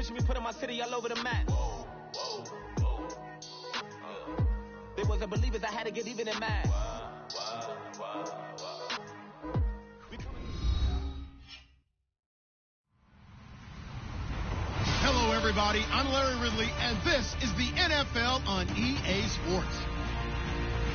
Picture me putting my city all over the map. They wasn't believers, I had to get even in math. Hello, everybody. I'm Larry Ridley, and this is the NFL on EA Sports.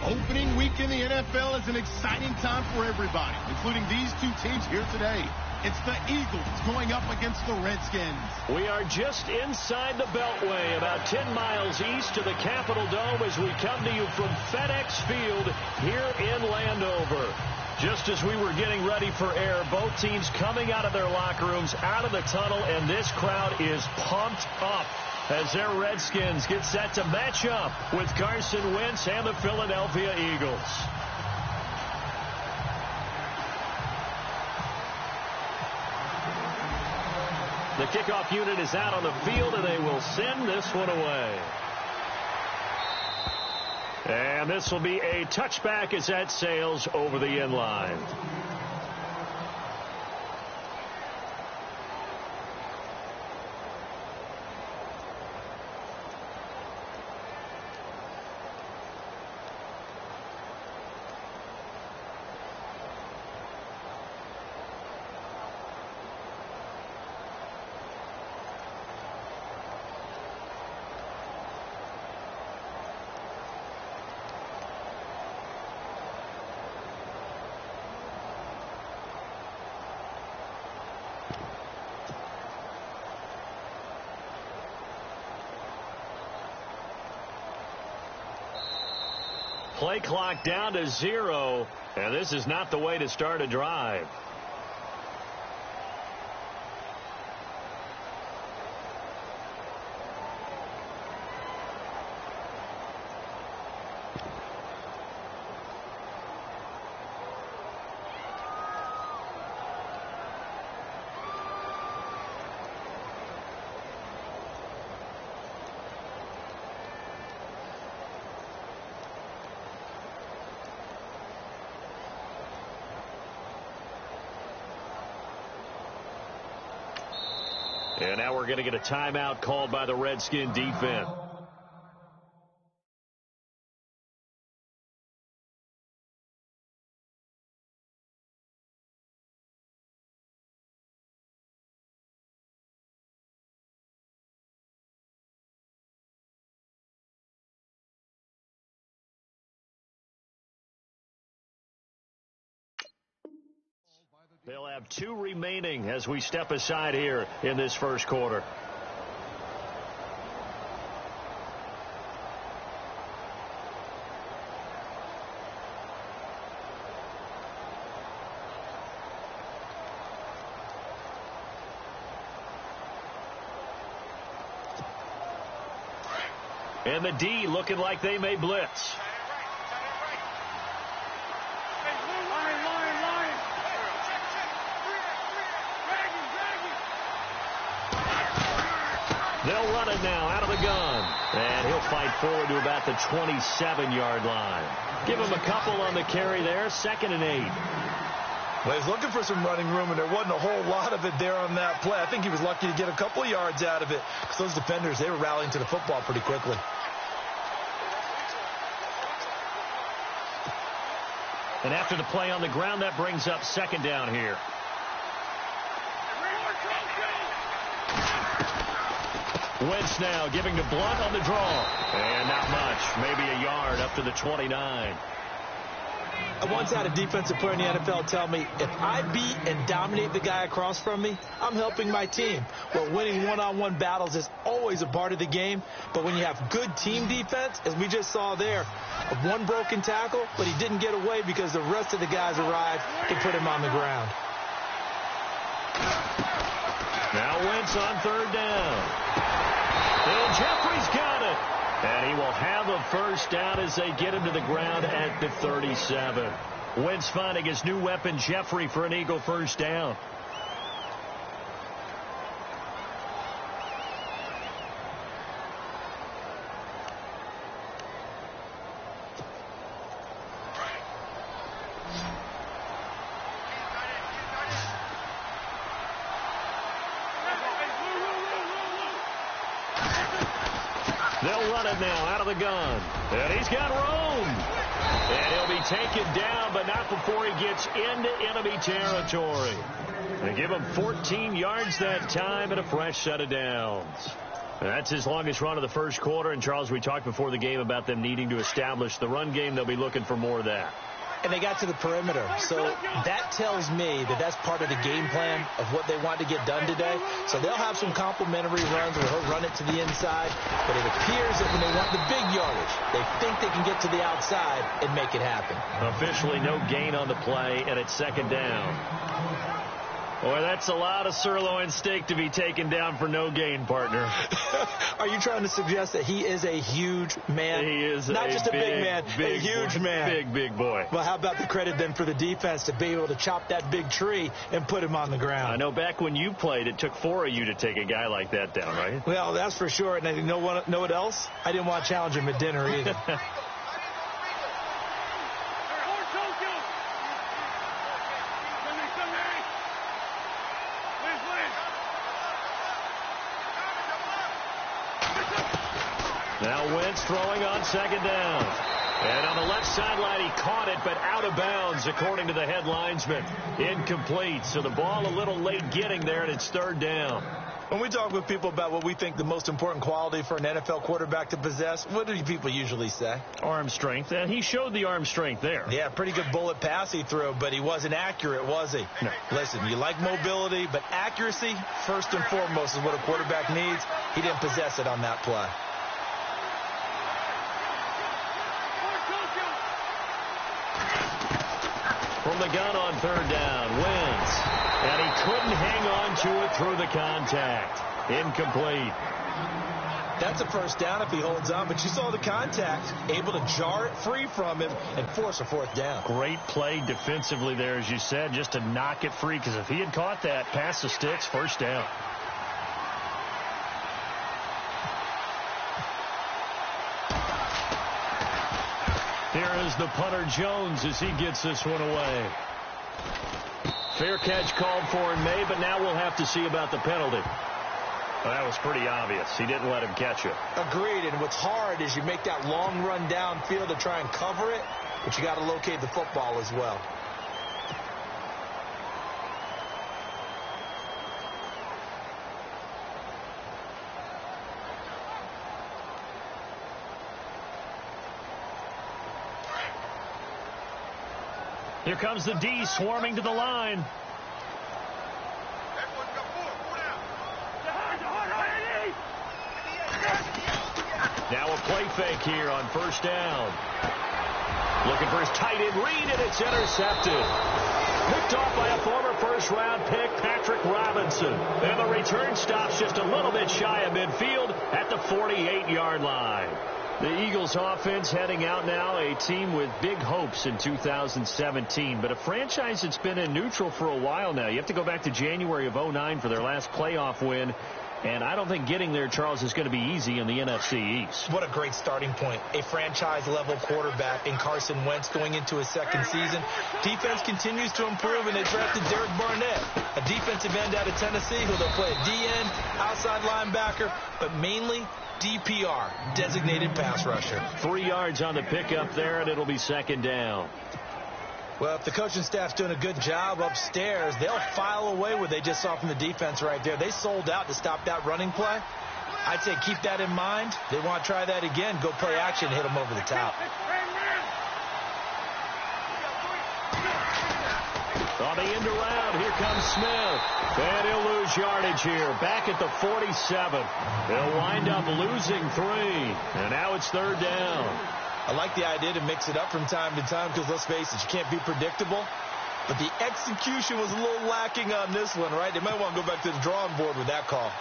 Opening week in the NFL is an exciting time for everybody, including these two teams here today. It's the Eagles going up against the Redskins. We are just inside the Beltway, about 10 miles east of the Capitol Dome as we come to you from FedEx Field here in Landover. Just as we were getting ready for air, both teams coming out of their locker rooms, out of the tunnel, and this crowd is pumped up as their Redskins get set to match up with Carson Wentz and the Philadelphia Eagles. The kickoff unit is out on the field, and they will send this one away. And this will be a touchback as that sails over the end line. Play clock down to 0, and this is not the way to start a drive. And now we're going to get a timeout called by the Redskin defense. They'll have 2 remaining as we step aside here in this first quarter. And the D looking like they may blitz. They'll run it now out of the gun. And he'll fight forward to about the 27-yard line. Give him a couple on the carry there. 2nd and 8. Well, he's looking for some running room, and there wasn't a whole lot of it there on that play. I think he was lucky to get a couple of yards out of it because those defenders, they were rallying to the football pretty quickly. And after the play on the ground, that brings up 2nd down here. Wentz now giving to Blunt on the draw. And not much. Maybe a yard up to the 29. I once had a defensive player in the NFL tell me, if I beat and dominate the guy across from me, I'm helping my team. Well, winning one-on-one battles is always a part of the game. But when you have good team defense, as we just saw there, one broken tackle, but he didn't get away because the rest of the guys arrived to put him on the ground. Now Wentz on 3rd down. And Jeffrey's got it. And he will have a first down as they get him to the ground at the 37. Wentz finding his new weapon, Jeffrey, for an Eagle first down. They'll run it now out of the gun. And he's got room. And he'll be taken down, but not before he gets into enemy territory. They give him 14 yards that time and a fresh set of downs. That's his longest run of the first quarter. And, Charles, we talked before the game about them needing to establish the run game. They'll be looking for more of that. And they got to the perimeter. So that tells me that that's part of the game plan of what they want to get done today. So they'll have some complementary runs where he'll run it to the inside. But it appears that when they want the big yardage, they think they can get to the outside and make it happen. Officially no gain on the play, and it's second down. Boy, that's a lot of sirloin steak to be taken down for no gain, partner. Are you trying to suggest that he is a huge man? He is not just a big man, a huge man. Big boy. Well, how about the credit then for the defense to be able to chop that big tree and put him on the ground? I know back when you played, it took 4 of you to take a guy like that down, right? Well, that's for sure. And you know what else? I didn't want to challenge him at dinner either. Now Wentz throwing on second down. And on the left sideline, he caught it, but out of bounds, according to the head linesman. Incomplete. So the ball a little late getting there, and it's third down. When we talk with people about what we think the most important quality for an NFL quarterback to possess, what do people usually say? Arm strength, and he showed the arm strength there. Yeah, pretty good bullet pass he threw, but he wasn't accurate, was he? No. Listen, you like mobility, but accuracy, first and foremost, is what a quarterback needs. He didn't possess it on that play. From the gun on third down, Wentz. And he couldn't hang on to it through the contact. Incomplete. That's a first down if he holds on, but you saw the contact, able to jar it free from him and force a fourth down. Great play defensively there, as you said, just to knock it free, because if he had caught that, past the sticks, first down. Here is the punter Jones as he gets this one away. Fair catch called for and made, but now we'll have to see about the penalty. Well, that was pretty obvious. He didn't let him catch it. Agreed, and what's hard is you make that long run downfield to try and cover it, but you got to locate the football as well. Here comes the D swarming to the line. Now a play fake here on first down. Looking for his tight end read, and it's intercepted. Picked off by a former first-round pick, Patrick Robinson. And the return stops just a little bit shy of midfield at the 48-yard line. The Eagles offense heading out now, a team with big hopes in 2017, but a franchise that's been in neutral for a while now. You have to go back to January of 2009 for their last playoff win, and I don't think getting there, Charles, is going to be easy in the NFC East. What a great starting point. A franchise-level quarterback in Carson Wentz going into his second season. Defense continues to improve, and they drafted Derek Barnett, a defensive end out of Tennessee, who they'll play at D-end, outside linebacker, but mainly DPR, designated pass rusher. 3 yards on the pickup there, and it'll be second down. Well, if the coaching staff's doing a good job upstairs, they'll file away what they just saw from the defense right there. They sold out to stop that running play. I'd say keep that in mind. They want to try that again. Go play action, hit them over the top. On the end around, here comes Smith. And he'll lose yardage here. Back at the 47. They'll wind up losing 3. And now it's third down. I like the idea to mix it up from time to time because, let's face it, you can't be predictable. But the execution was a little lacking on this one, right? They might want to go back to the drawing board with that call.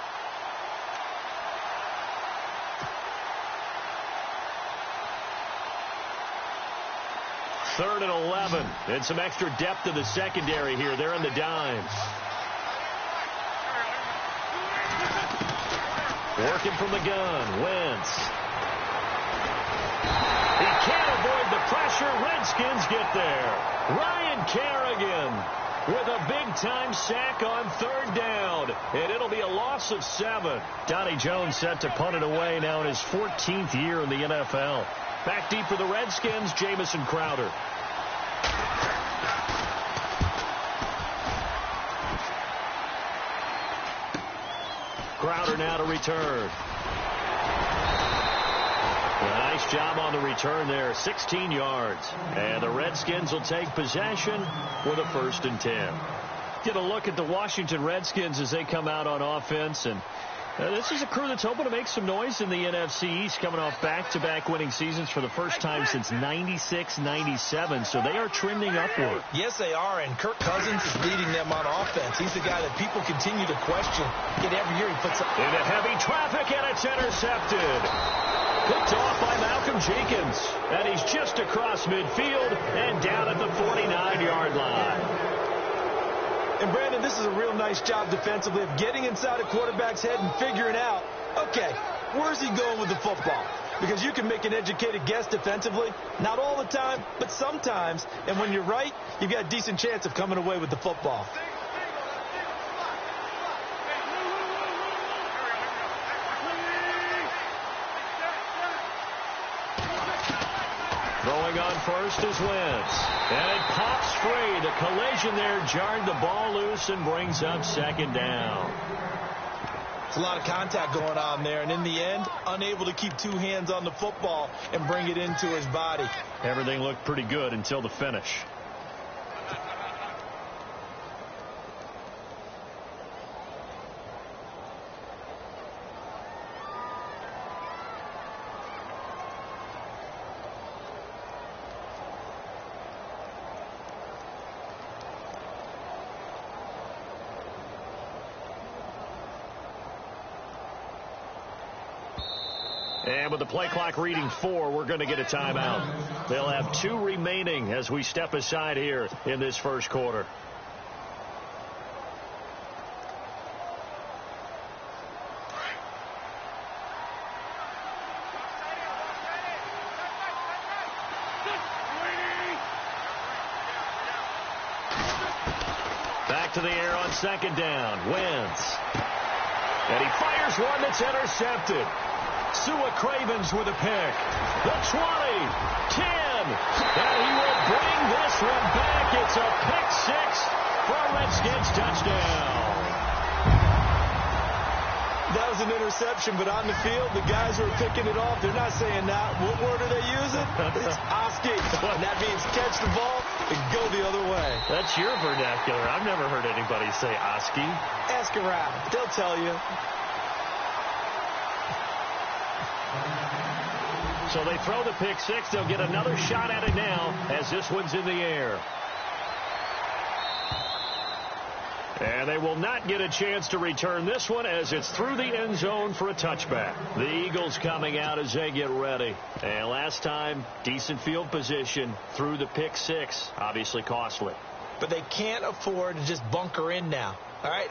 Third and 11. And some extra depth to the secondary here. They're in the dime. Working from the gun. Wentz. He can't avoid the pressure. Redskins get there. Ryan Kerrigan with a big-time sack on 3rd down, and it'll be a loss of 7. Donnie Jones set to punt it away now in his 14th year in the NFL. Back deep for the Redskins, Jamison Crowder. Crowder now to return. Nice job on the return there, 16 yards. And the Redskins will take possession with a 1st and 10. Get a look at the Washington Redskins as they come out on offense. And this is a crew that's hoping to make some noise in the NFC East, coming off back-to-back winning seasons for the first time since 96-97. So they are trending upward. Yes, they are, and Kirk Cousins is leading them on offense. He's the guy that people continue to question. Yet every year he puts up into heavy traffic, and it's intercepted. Picked off by Malcolm Jenkins. And he's just across midfield and down at the 49-yard line. And, Brandon, this is a real nice job defensively of getting inside a quarterback's head and figuring out, okay, where's he going with the football? Because you can make an educated guess defensively. Not all the time, but sometimes. And when you're right, you've got a decent chance of coming away with the football. Throwing on first is Wentz. And it pops free. The collision there jarred the ball loose and brings up 2nd down. It's a lot of contact going on there. And in the end, unable to keep 2 hands on the football and bring it into his body. Everything looked pretty good until the finish. And with the play clock reading 4, we're going to get a timeout. They'll have 2 remaining as we step aside here in this first quarter. Back to the air on 2nd down. Wentz. And he fires one that's intercepted. Sua Cravens with a pick. The 20, 10, and he will bring this one back. It's a pick 6 for a Redskins touchdown. That was an interception, but on the field, the guys who are picking it off, they're not saying that. What word are they using? It's Oski. And that means catch the ball and go the other way. That's your vernacular. I've never heard anybody say Oski. Ask around. They'll tell you. So they throw the pick 6. They'll get another shot at it now as this one's in the air. And they will not get a chance to return this one as it's through the end zone for a touchback. The Eagles coming out as they get ready. And last time, decent field position through the pick 6. Obviously costly. But they can't afford to just bunker in now. All right,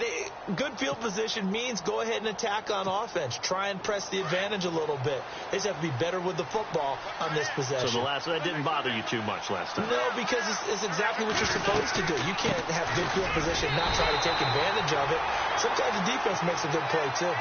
good field position means go ahead and attack on offense. Try and press the advantage a little bit. They just have to be better with the football on this possession. So that didn't bother you too much last time? No, because it's exactly what you're supposed to do. You can't have good field position and not try to take advantage of it. Sometimes the defense makes a good play, too.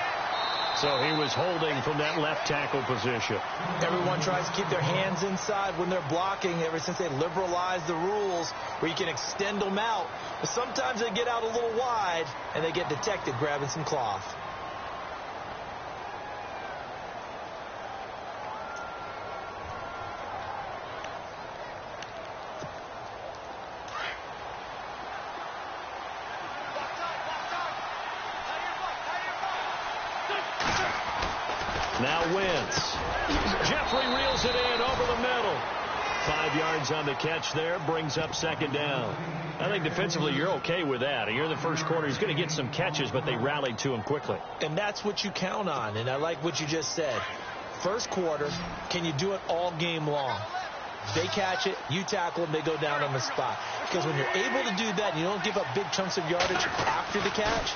So he was holding from that left tackle position. Everyone tries to keep their hands inside when they're blocking ever since they liberalized the rules where you can extend them out. But sometimes they get out a little wide and they get detected grabbing some cloth. Now Wentz. Jeffrey reels it in over the middle. 5 yards on the catch there. Brings up 2nd down. I think defensively you're okay with that. You're in the first quarter. He's going to get some catches, but they rallied to him quickly. And that's what you count on. And I like what you just said. First quarter, can you do it all game long? They catch it, you tackle them, they go down on the spot. Because when you're able to do that, you don't give up big chunks of yardage after the catch.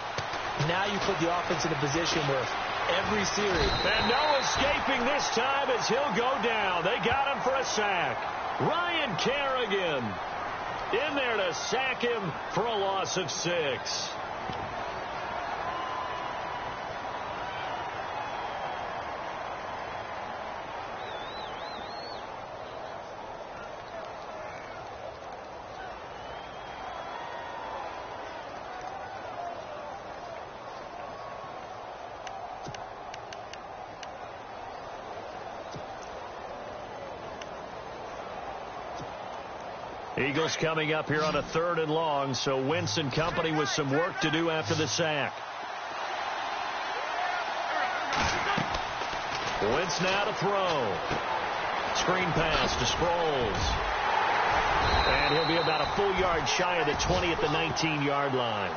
Now you put the offense in a position where every series. And no escaping this time as he'll go down. They got him for a sack. Ryan Kerrigan. in there to sack him for a loss of 6. Eagles coming up here on a 3rd and long, so Wentz and company with some work to do after the sack. Wentz now to throw. Screen pass to Sproles. And he'll be about a full yard shy of the 20 at the 19-yard line.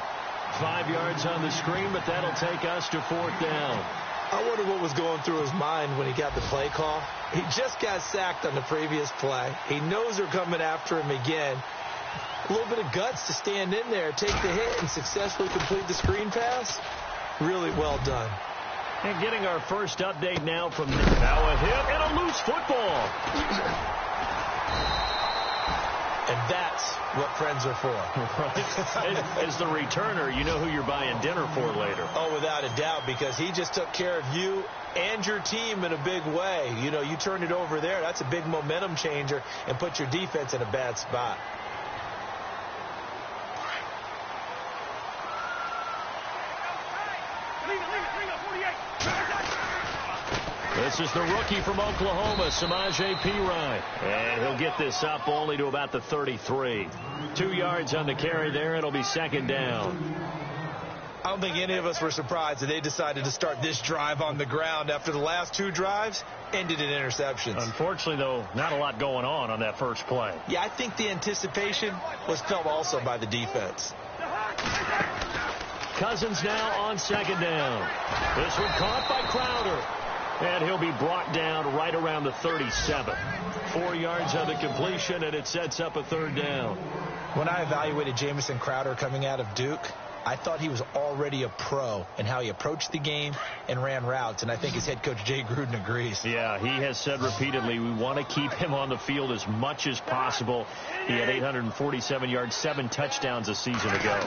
5 yards on the screen, but that'll take us to 4th down. I wonder what was going through his mind when he got the play call. He just got sacked on the previous play. He knows they're coming after him again. A little bit of guts to stand in there, take the hit, and successfully complete the screen pass. Really well done. And getting our first update now from now a hit and a loose football. And that's what friends are for. Right. As the returner, you know who you're buying dinner for later. Oh, without a doubt, because he just took care of you and your team in a big way. You know, you turned it over there. That's a big momentum changer and put your defense in a bad spot. This is the rookie from Oklahoma, Samaje Perine. And he'll get this up only to about the 33. 2 yards on the carry there. It'll be 2nd down. I don't think any of us were surprised that they decided to start this drive on the ground after the last 2 drives ended in interceptions. Unfortunately, though, not a lot going on that first play. Yeah, I think the anticipation was felt also by the defense. Cousins now on 2nd down. This one caught by Crowder. And he'll be brought down right around the 37. 4 yards on the completion, and it sets up a 3rd down. When I evaluated Jamison Crowder coming out of Duke, I thought he was already a pro in how he approached the game and ran routes, and I think his head coach Jay Gruden agrees. Yeah, he has said repeatedly we want to keep him on the field as much as possible. He had 847 yards, 7 touchdowns a season ago.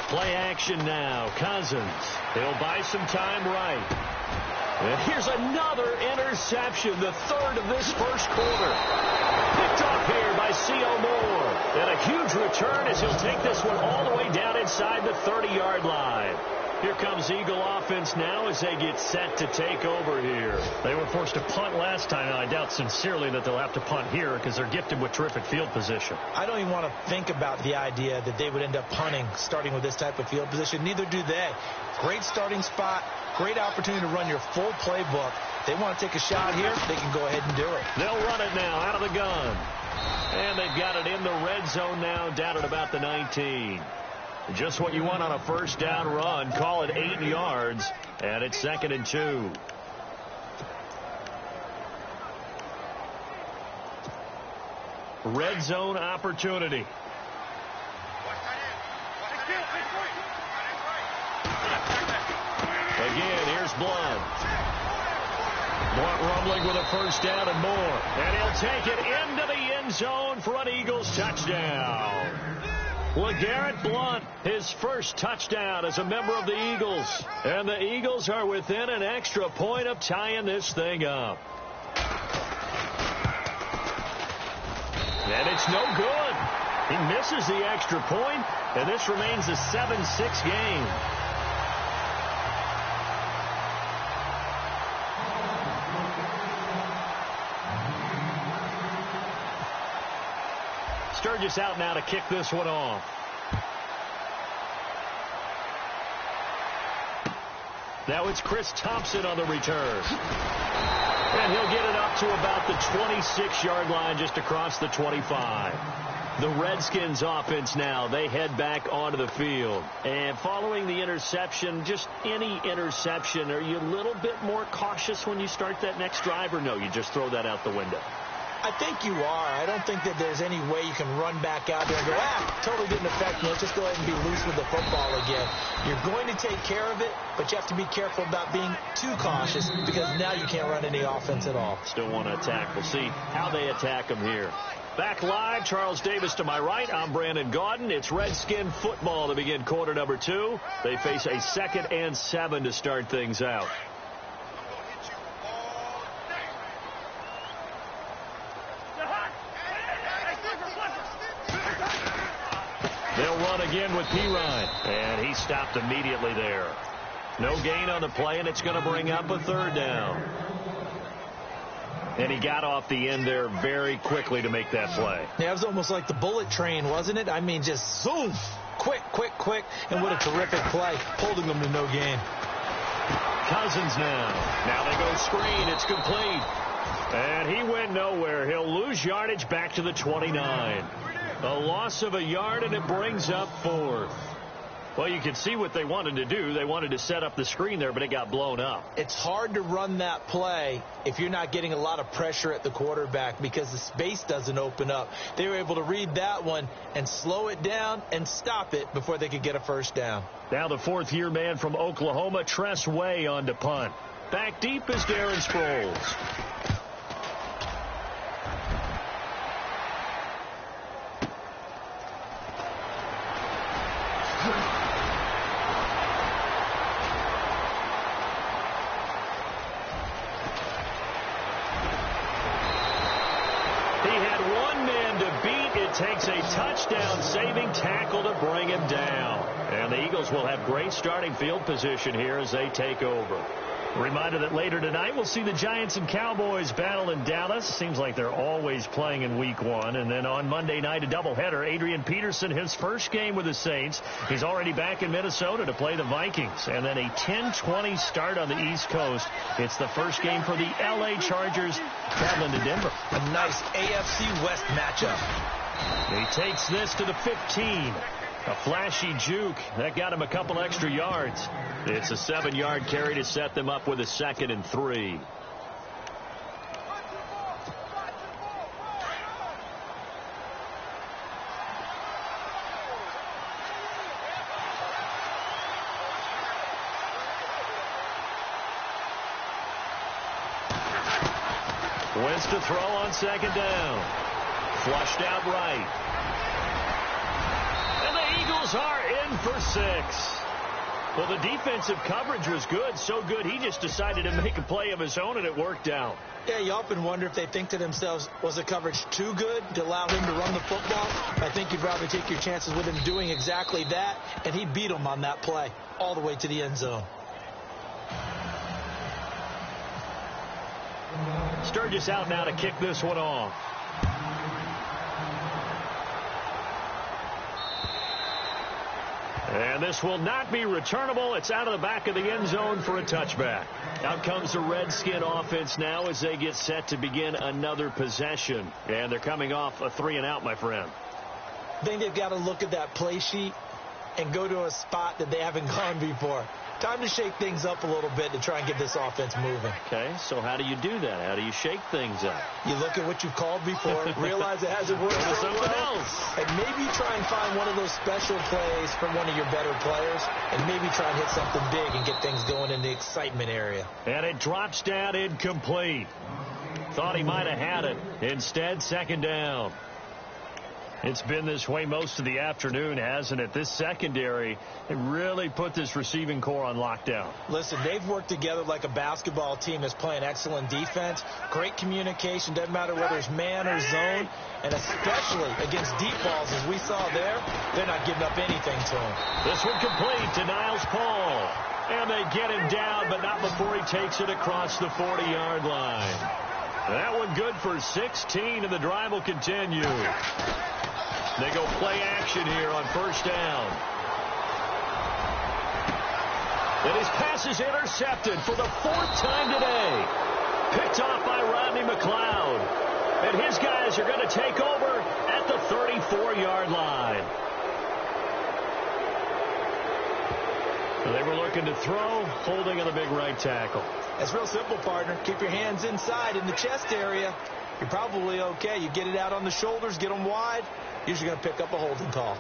Play action now. Cousins. He'll buy some time right. And here's another interception, the 3rd of this first quarter. Picked up here by C.O. Moore. And a huge return as he'll take this one all the way down inside the 30-yard line. Here comes Eagle offense now as they get set to take over here. They were forced to punt last time, and I doubt sincerely that they'll have to punt here because they're gifted with terrific field position. I don't even want to think about the idea that they would end up punting starting with this type of field position. Neither do they. Great starting spot, great opportunity to run your full playbook. They want to take a shot here, they can go ahead and do it. They'll run it now out of the gun. And they've got it in the red zone now down at about the 19. Just what you want on a first down run. Call it 8 yards, and it's 2nd and 2. Red zone opportunity. Again, here's Blunt. Blunt rumbling with a first down and more. And he'll take it into the end zone for an Eagles touchdown. LeGarrette Blunt, his first touchdown as a member of the Eagles. And the Eagles are within an extra point of tying this thing up. And it's no good. He misses the extra point, and this remains a 7-6 game. Sturgis out now to kick this one off. Now it's Chris Thompson on the return. And he'll get it up to about the 26-yard line just across the 25. The Redskins offense now, they head back onto the field. And following the interception, just any interception, are you a little bit more cautious when you start that next drive, or no, you just throw that out the window? I think you are. I don't think that there's any way you can run back out there and go, totally didn't affect me. Let's just go ahead and be loose with the football again. You're going to take care of it, but you have to be careful about being too cautious because now you can't run any offense at all. Still want to attack. We'll see how they attack them here. Back live, Charles Davis to my right. I'm Brandon Gaudin. It's Redskin football to begin quarter number 2. They face a 2nd and 7 to start things out. They'll run again with Pirine, and he stopped immediately there. No gain on the play, and it's going to bring up a 3rd down. And he got off the end there very quickly to make that play. Yeah, it was almost like the bullet train, wasn't it? I mean, just zoom, quick, and what a terrific play, holding them to no gain. Cousins now. Now they go screen. It's complete. And he went nowhere. He'll lose yardage back to the 29. A loss of a yard, and it brings up 4th. Well, you can see what they wanted to do. They wanted to set up the screen there, but it got blown up. It's hard to run that play if you're not getting a lot of pressure at the quarterback because the space doesn't open up. They were able to read that one and slow it down and stop it before they could get a 1st down. Now the 4th-year man from Oklahoma, Tress Way, on to punt. Back deep is Darren Sproles. Takes a touchdown-saving tackle to bring him down. And the Eagles will have great starting field position here as they take over. Reminder that later tonight we'll see the Giants and Cowboys battle in Dallas. Seems like they're always playing in week 1. And then on Monday night, a doubleheader. Adrian Peterson, his first game with the Saints. He's already back in Minnesota to play the Vikings. And then a 10:20 start on the East Coast. It's the first game for the L.A. Chargers traveling to Denver. A nice AFC West matchup. He takes this to the 15. A flashy juke. That got him a couple extra yards. It's a 7-yard carry to set them up with a 2nd and 3. Wentz to throw on 2nd down. Flushed out right. And the Eagles are in for 6. Well, the defensive coverage was good, so good he just decided to make a play of his own, and it worked out. Yeah, you often wonder if they think to themselves, was the coverage too good to allow him to run the football? I think you'd rather take your chances with him doing exactly that, and he beat him on that play all the way to the end zone. Sturgis out now to kick this one off. And this will not be returnable. It's out of the back of the end zone for a touchback. Out comes the Redskin offense now as they get set to begin another possession. And they're coming off a 3-and-out, my friend. I think they've got to look at that play sheet and go to a spot that they haven't gone before. Time to shake things up a little bit to try and get this offense moving. Okay, so how do you do that? How do you shake things up? You look at what you've called before, realize it hasn't worked so something well, else. and maybe try and find one of those special plays from one of your better players, and maybe try and hit something big and get things going in the excitement area. And it drops down incomplete. Thought he might have had it. Instead, 2nd down. It's been this way most of the afternoon, hasn't it? This secondary, it really put this receiving core on lockdown. Listen, they've worked together like a basketball team that's playing excellent defense. Great communication. Doesn't matter whether it's man or zone. And especially against deep balls, as we saw there, they're not giving up anything to him. This one complete to Niles Paul. And they get him down, but not before he takes it across the 40-yard line. That one good for 16, and the drive will continue. They go play action here on 1st down. And his pass is intercepted for the 4th time today. Picked off by Rodney McLeod. And his guys are going to take over at the 34-yard line. They were looking to throw, holding on the big right tackle. It's real simple, partner. Keep your hands inside in the chest area. You're probably okay. You get it out on the shoulders, get them wide. Usually going to pick up a holding call.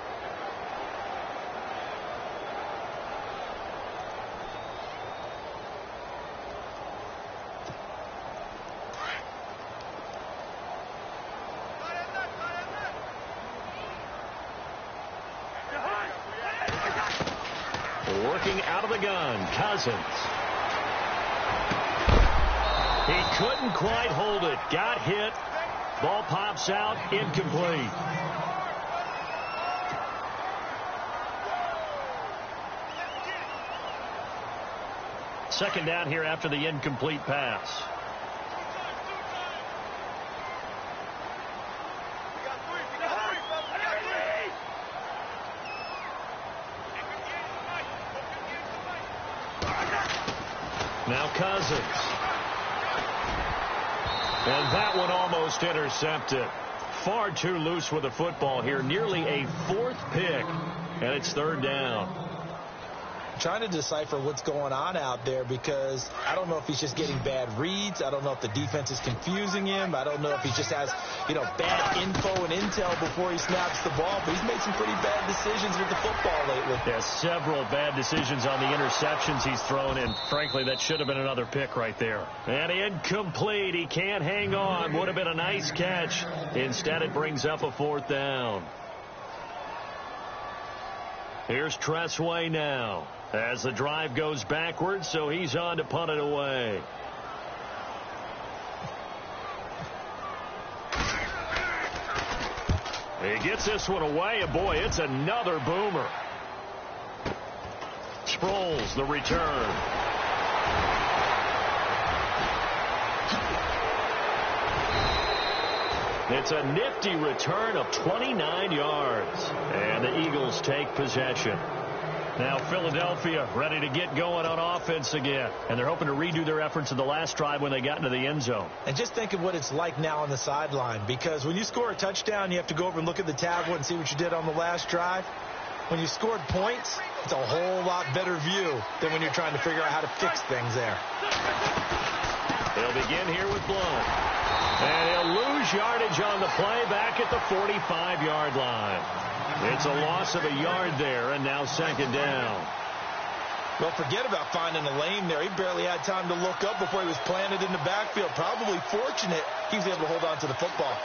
Working out of the gun, Cousins. He couldn't quite hold it. Got hit. Ball pops out. Incomplete. Second down here after the incomplete pass. Now Cousins. And that one almost intercepted. Far too loose with the football here. Nearly a fourth pick. And it's third down. Trying to decipher what's going on out there because I don't know if he's just getting bad reads. I don't know if the defense is confusing him. I don't know if he just has, bad info and intel before he snaps the ball. But he's made some pretty bad decisions with the football lately. Yeah, several bad decisions on the interceptions he's thrown in. Frankly, that should have been another pick right there. And incomplete. He can't hang on. Would have been a nice catch. Instead, it brings up a fourth down. Here's Tressway now as the drive goes backwards, so he's on to punt it away. He gets this one away, and boy, it's another boomer. Sproles, the return. It's a nifty return of 29 yards. And the Eagles take possession. Now Philadelphia ready to get going on offense again. And they're hoping to redo their efforts in the last drive when they got into the end zone. And just think of what it's like now on the sideline. Because when you score a touchdown, you have to go over and look at the tablet and see what you did on the last drive. When you scored points, it's a whole lot better view than when you're trying to figure out how to fix things there. They'll begin here with Blount. And he'll lose yardage on the play back at the 45-yard line. It's a loss of a yard there, and now second down. Well, forget about finding a lane there. He barely had time to look up before he was planted in the backfield. Probably fortunate he was able to hold on to the football.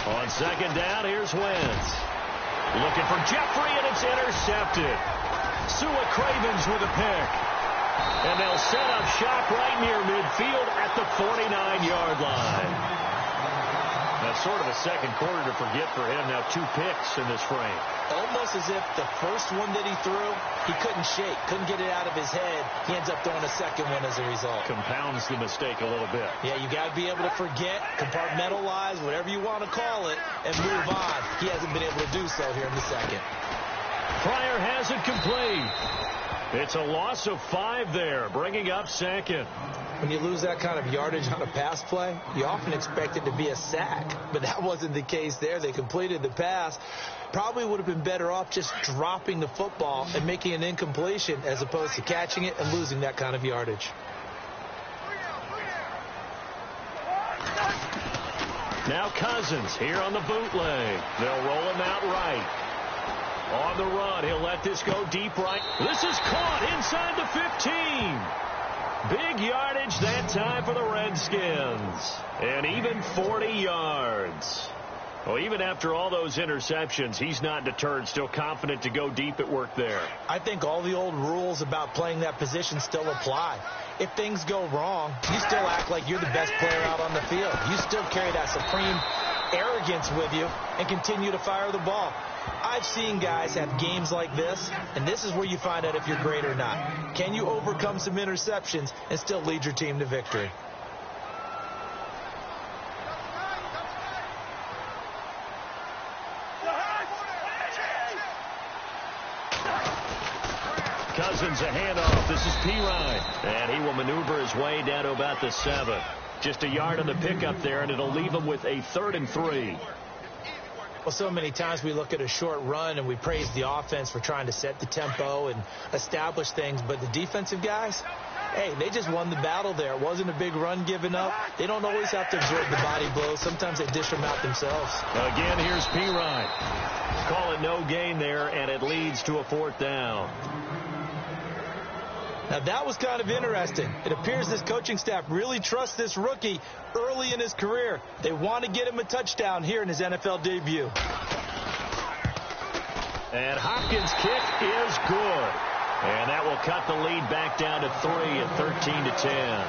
On second down, here's Wentz. Looking for Jeffrey, and it's intercepted. Sua Cravens with a pick. And they'll set up shop right near midfield at the 49-yard line. That's sort of a second quarter to forget for him. Now 2 picks in this frame. Almost as if the first one that he threw, he couldn't shake, couldn't get it out of his head. He ends up throwing a second one as a result. Compounds the mistake a little bit. Yeah, you got to be able to forget, compartmentalize, whatever you want to call it, and move on. He hasn't been able to do so here in the second. Pryor has it complete. It's a loss of 5 there, bringing up second. When you lose that kind of yardage on a pass play, you often expect it to be a sack. But that wasn't the case there. They completed the pass. Probably would have been better off just dropping the football and making an incompletion as opposed to catching it and losing that kind of yardage. Now Cousins here on the bootleg. They'll roll him out right. On the run, he'll let this go deep right. This is caught inside the 15. Big yardage that time for the Redskins. And even 40 yards. Well, even after all those interceptions, he's not deterred, still confident to go deep at work there. I think all the old rules about playing that position still apply. If things go wrong, you still act like you're the best player out on the field. You still carry that supreme arrogance with you and continue to fire the ball. I've seen guys have games like this, and this is where you find out if you're great or not. Can you overcome some interceptions and still lead your team to victory? Cousins a handoff. This is Pirine. And he will maneuver his way down to about the 7. Just a yard on the pickup there, and it'll leave him with a 3rd and 3. Well, so many times we look at a short run and we praise the offense for trying to set the tempo and establish things. But the defensive guys, hey, they just won the battle there. It wasn't a big run given up. They don't always have to absorb the body blows. Sometimes they dish them out themselves. Again, here's Pirine. Call it no gain there, and it leads to a 4th down. Now, that was kind of interesting. It appears this coaching staff really trusts this rookie early in his career. They want to get him a touchdown here in his NFL debut. And Hopkins' kick is good. And that will cut the lead back down to 3 at 13-10.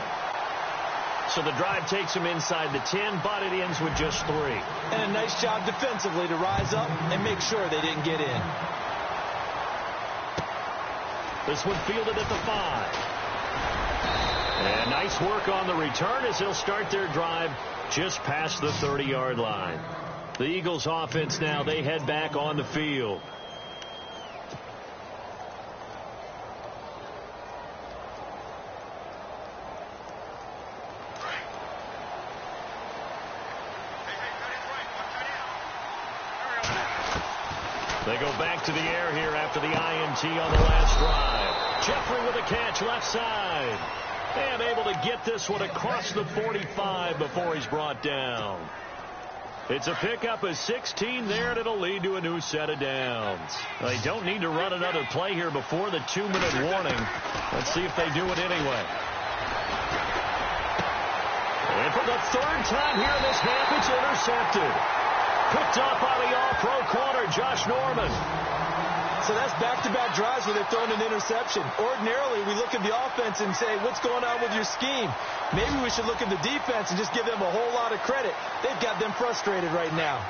So the drive takes him inside the 10, but it ends with just 3. And a nice job defensively to rise up and make sure they didn't get in. This one fielded at the 5. And nice work on the return as they'll start their drive just past the 30-yard line. The Eagles offense now, they head back on the field. They go back to the air here after the INT on the last drive. Jeffrey with a catch left side. And able to get this one across the 45 before he's brought down. It's a pickup of 16 there, and it'll lead to a new set of downs. They don't need to run another play here before the 2-minute warning. Let's see if they do it anyway. And for the 3rd time here in this half, it's intercepted. Picked up by the all-pro corner, Josh Norman. So that's back-to-back drives where they're throwing an interception. Ordinarily, we look at the offense and say, what's going on with your scheme? Maybe we should look at the defense and just give them a whole lot of credit. They've got them frustrated right now.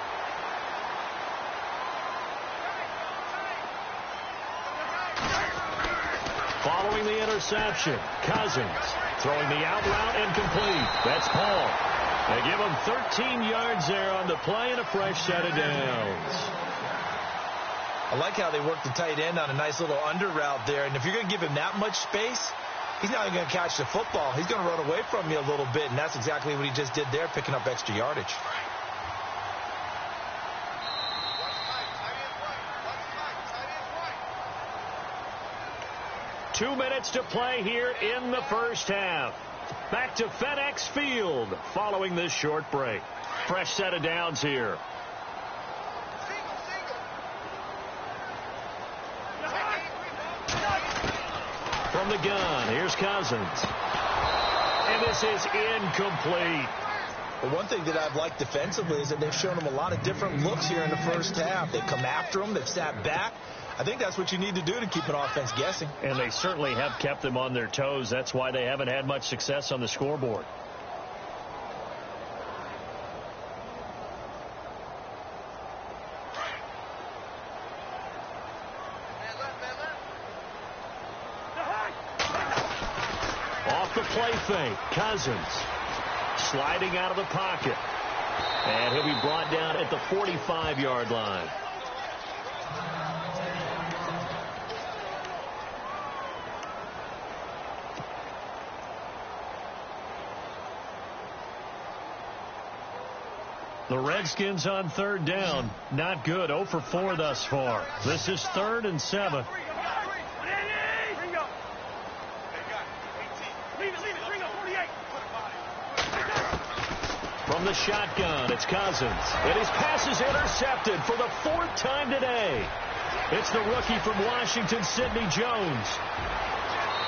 Following the interception, Cousins throwing the out route incomplete. That's Paul. They give him 13 yards there on the play and a fresh set of downs. I like how they work the tight end on a nice little under route there. And if you're going to give him that much space, he's not even going to catch the football. He's going to run away from you a little bit, and that's exactly what he just did there, picking up extra yardage. Two minutes to play here in the first half. Back to FedEx Field following this short break. Fresh set of downs here. From the gun, here's Cousins. And this is incomplete. Well, one thing that I've liked defensively is that they've shown him a lot of different looks here in the first half. They've come after him. They've sat back. I think that's what you need to do to keep an offense guessing. And they certainly have kept them on their toes. That's why they haven't had much success on the scoreboard. Off the play fake, Cousins sliding out of the pocket. And he'll be brought down at the 45-yard line. The Redskins on 3rd down. Not good. 0 for 4 thus far. This is 3rd and 7. From the shotgun, it's Cousins. And his pass is intercepted for the 4th time today. It's the rookie from Washington, Sidney Jones.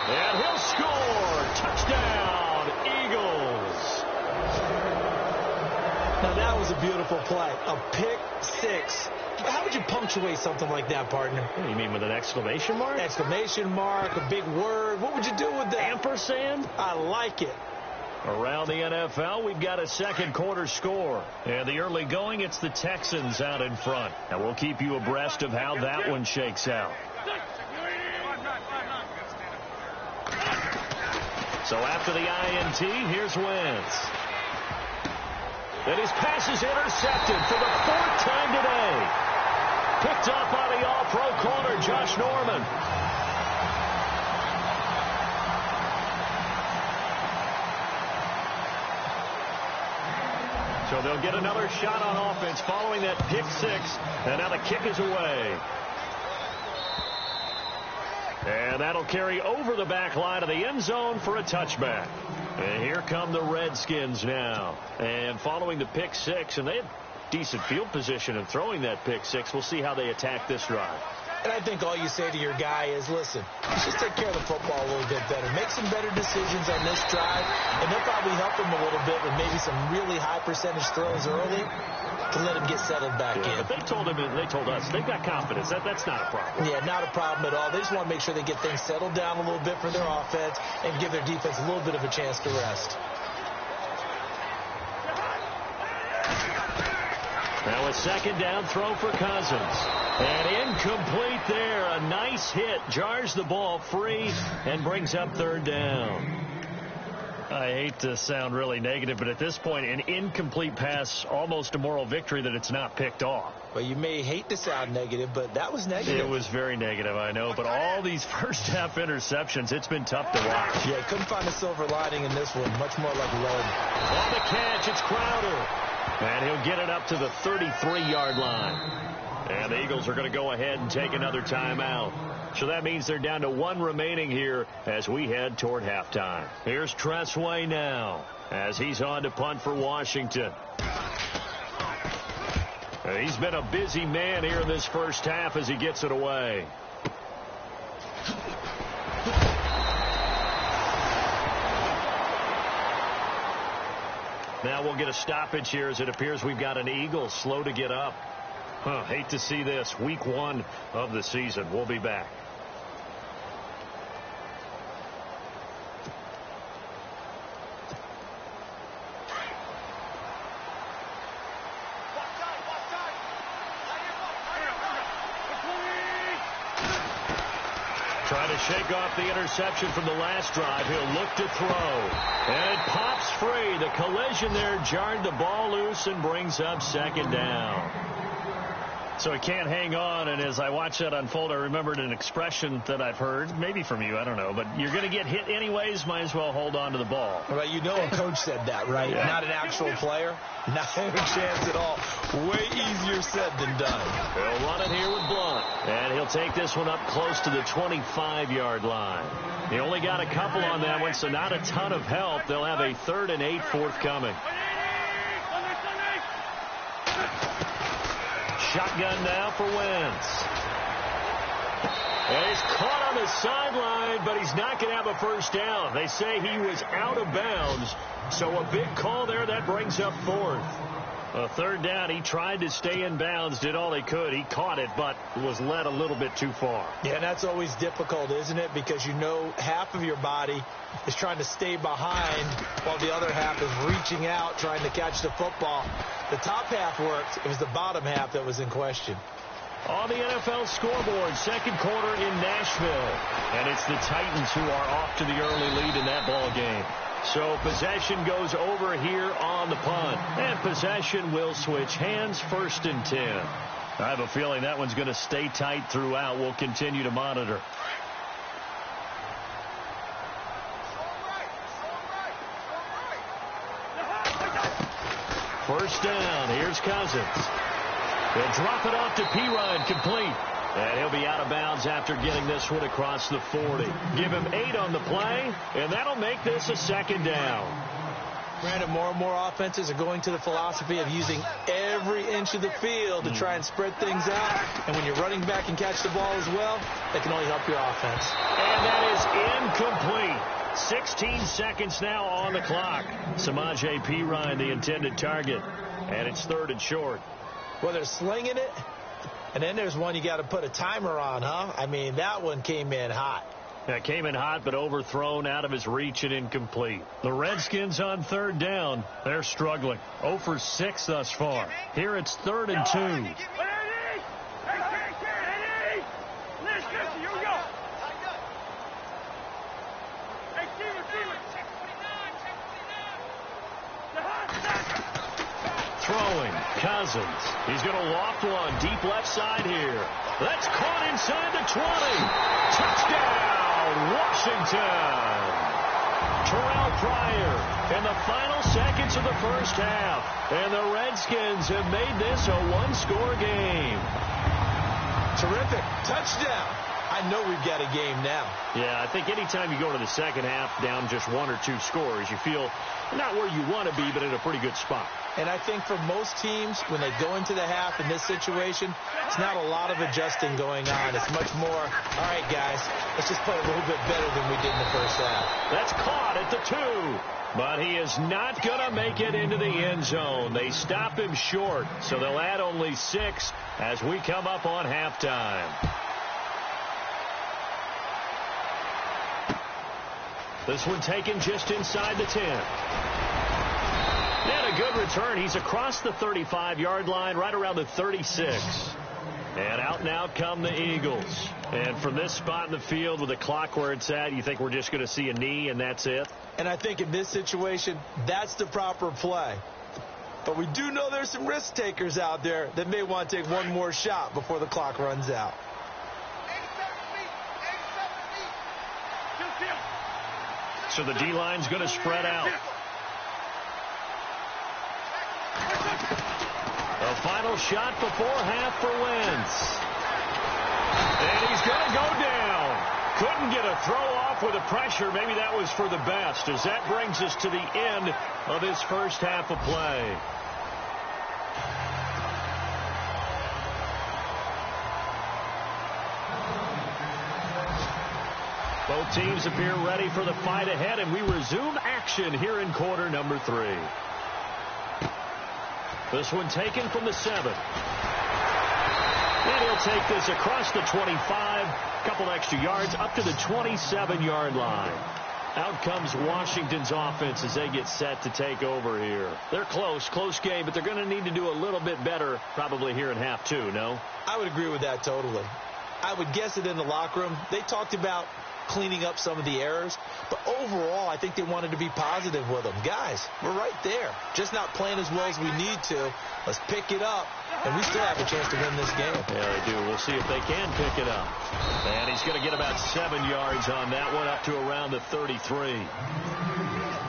And he'll score. Touchdown, Eagles. Now, that was a beautiful play. A pick six. How would you punctuate something like that, partner? What do you mean, with an exclamation mark? Exclamation mark, a big word. What would you do with that? Ampersand? I like it. Around the NFL, we've got a second quarter score. And the early going, it's the Texans out in front. And we'll keep you abreast of how that one shakes out. So after the INT, here's Wentz. And his pass is intercepted for the 4th time today. Picked up by the all-pro corner, Josh Norman. So they'll get another shot on offense following that pick six. And now the kick is away. And that'll carry over the back line of the end zone for a touchback. And here come the Redskins now. And following the pick six, and they had decent field position in throwing that pick six. We'll see how they attack this drive. And I think all you say to your guy is, listen, let's just take care of the football a little bit better. Make some better decisions on this drive, and they'll probably help him a little bit with maybe some really high percentage throws early to let him get settled back in. But they told us, they've got confidence. That's not a problem. Yeah, not a problem at all. They just want to make sure they get things settled down a little bit for their offense and give their defense a little bit of a chance to rest. Now a second down throw for Cousins. And incomplete there. A nice hit. Jars the ball free and brings up third down. I hate to sound really negative, but at this point, an incomplete pass, almost a moral victory that it's not picked off. Well, you may hate to sound negative, but that was negative. It was very negative, I know. But all these first-half interceptions, it's been tough to watch. Yeah, couldn't find a silver lining in this one. Much more like lead. On the catch, it's Crowder. And he'll get it up to the 33-yard line. And the Eagles are going to go ahead and take another timeout. So that means they're down to one remaining here as we head toward halftime. Here's Tressway now as he's on to punt for Washington. He's been a busy man here in this first half as he gets it away. Now we'll get a stoppage here as it appears we've got an Eagle slow to get up. Hate to see this. Week 1 of the season. We'll be back. Trying to shake off the interception from the last drive. He'll look to throw. And it pops free. The collision there jarred the ball loose and brings up second down. So he can't hang on, and as I watch that unfold, I remembered an expression that I've heard, maybe from you, I don't know, but you're going to get hit anyways, might as well hold on to the ball. Well, you know a coach said that, right? Yeah. Not an actual player. Not a chance at all. Way easier said than done. He'll run it here with Blunt, and he'll take this one up close to the 25-yard line. He only got a couple on that one, so not a ton of help. They'll have a 3rd and 8 forthcoming. Shotgun now for Wentz. And he's caught on the sideline, but he's not going to have a first down. They say he was out of bounds, so a big call there. That brings up 4th. A 3rd down, he tried to stay in bounds, did all he could. He caught it, but was led a little bit too far. Yeah, and that's always difficult, isn't it? Because you know half of your body is trying to stay behind while the other half is reaching out, trying to catch the football. The top half worked. It was the bottom half that was in question. On the NFL scoreboard, second quarter in Nashville. And it's the Titans who are off to the early lead in that ball game. So possession goes over here on the punt. And possession will switch hands, 1st and 10. I have a feeling that one's going to stay tight throughout. We'll continue to monitor. First down. Here's Cousins. He'll drop it off to Pirine, complete. And he'll be out of bounds after getting this one across the 40. Give him 8 on the play, and that'll make this a 2nd down. Granted, more and more offenses are going to the philosophy of using every inch of the field to try and spread things out. And when you're running back and catch the ball as well, that can only help your offense. And that is incomplete. 16 seconds now on the clock. Samaje Perine, the intended target. And it's 3rd and short. Well, they're slinging it. And then there's one you got to put a timer on, huh? I mean, that one came in hot. That came in hot, but overthrown, out of his reach and incomplete. The Redskins on 3rd down. They're struggling. 0 for 6 thus far. Here it's 3rd and 2. Throwing, Cousins. He's going to loft one deep left side here. That's caught inside the 20. Touchdown, Washington. Terrell Pryor in the final seconds of the first half. And the Redskins have made this a 1-score game. Terrific. Touchdown. I I know we've got a game now. Yeah, I think anytime you go into the second half down just 1 or 2 scores, you feel not where you want to be, but in a pretty good spot. And I think for most teams, when they go into the half in this situation, it's not a lot of adjusting going on. It's much more, all right, guys, let's just play a little bit better than we did in the first half. That's caught at the 2. But he is not going to make it into the end zone. They stop him short, so they'll add only 6 as we come up on halftime. This one taken just inside the 10. And a good return. He's across the 35-yard line, right around the 36. And out come the Eagles. And from this spot in the field with the clock where it's at, you think we're just going to see a knee and that's it? And I think in this situation, that's the proper play. But we do know there's some risk takers out there that may want to take one more shot before the clock runs out. So the D-line's going to spread out. A final shot before half for Wentz. And he's going to go down. Couldn't get a throw off with the pressure. Maybe that was for the best, as that brings us to the end of this first half of play. Both teams appear ready for the fight ahead, and we resume action here in quarter number 3. This one taken from the 7. And he'll take this across the 25, a couple extra yards, up to the 27-yard line. Out comes Washington's offense as they get set to take over here. They're close game, but they're going to need to do a little bit better probably here in half 2, no? I would agree with that totally. I would guess that in the locker room, they talked about cleaning up some of the errors, but overall I think they wanted to be positive with them. Guys, we're right there, just not playing as well as we need to. Let's pick it up, and we still have a chance to win this game. Yeah, they do. We'll see if they can pick it up. And he's going to get about 7 yards on that one, up to around the 33.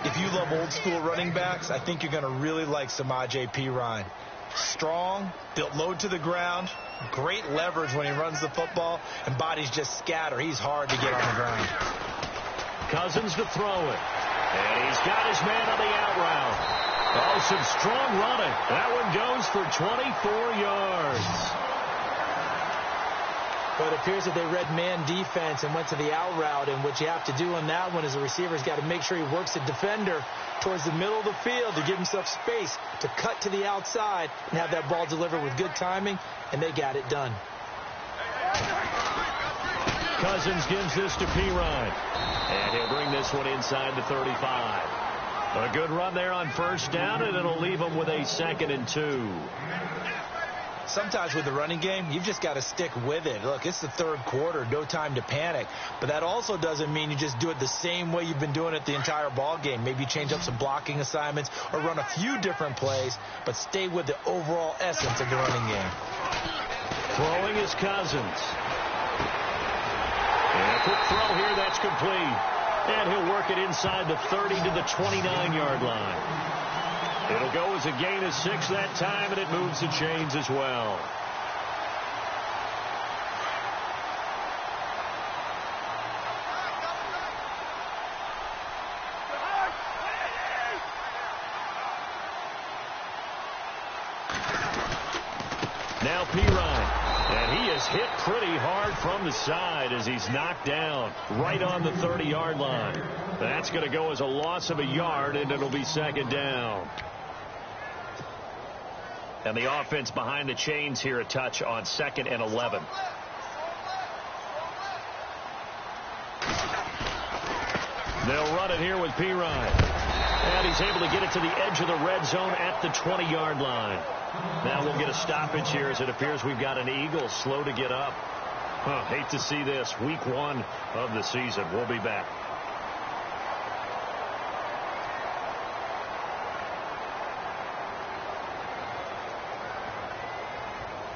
If you love old school running backs, I think you're going to really like Samaje Perine. Strong, built low to the ground, great leverage when he runs the football, and bodies just scatter. He's hard to get on the ground. Cousins to throw it. And he's got his man on the out route. Oh, some strong running. That one goes for 24 yards. But it appears that they read man defense and went to the out route, and what you have to do on that one is the receiver's got to make sure he works the defender towards the middle of the field to give himself space to cut to the outside and have that ball delivered with good timing, and they got it done. Cousins gives this to Perine, and he'll bring this one inside the 35. A good run there on first down, and it'll leave him with a 2nd and 2. Sometimes with the running game, you've just got to stick with it. Look, it's the 3rd quarter, no time to panic. But that also doesn't mean you just do it the same way you've been doing it the entire ball game. Maybe change up some blocking assignments or run a few different plays, but stay with the overall essence of the running game. Throwing is Cousins. And a quick throw here, that's complete. And he'll work it inside the 30 to the 29-yard line. It'll go as a gain of 6 that time, and it moves the chains as well. Now Perine, and he is hit pretty hard from the side as he's knocked down right on the 30-yard line. That's going to go as a loss of a yard, and it'll be 2nd down. And the offense behind the chains here a touch on 2nd and 11. They'll run it here with Perine. And he's able to get it to the edge of the red zone at the 20-yard line. Now we'll get a stoppage here as it appears we've got an Eagle slow to get up. Hate to see this. Week 1 of the season. We'll be back.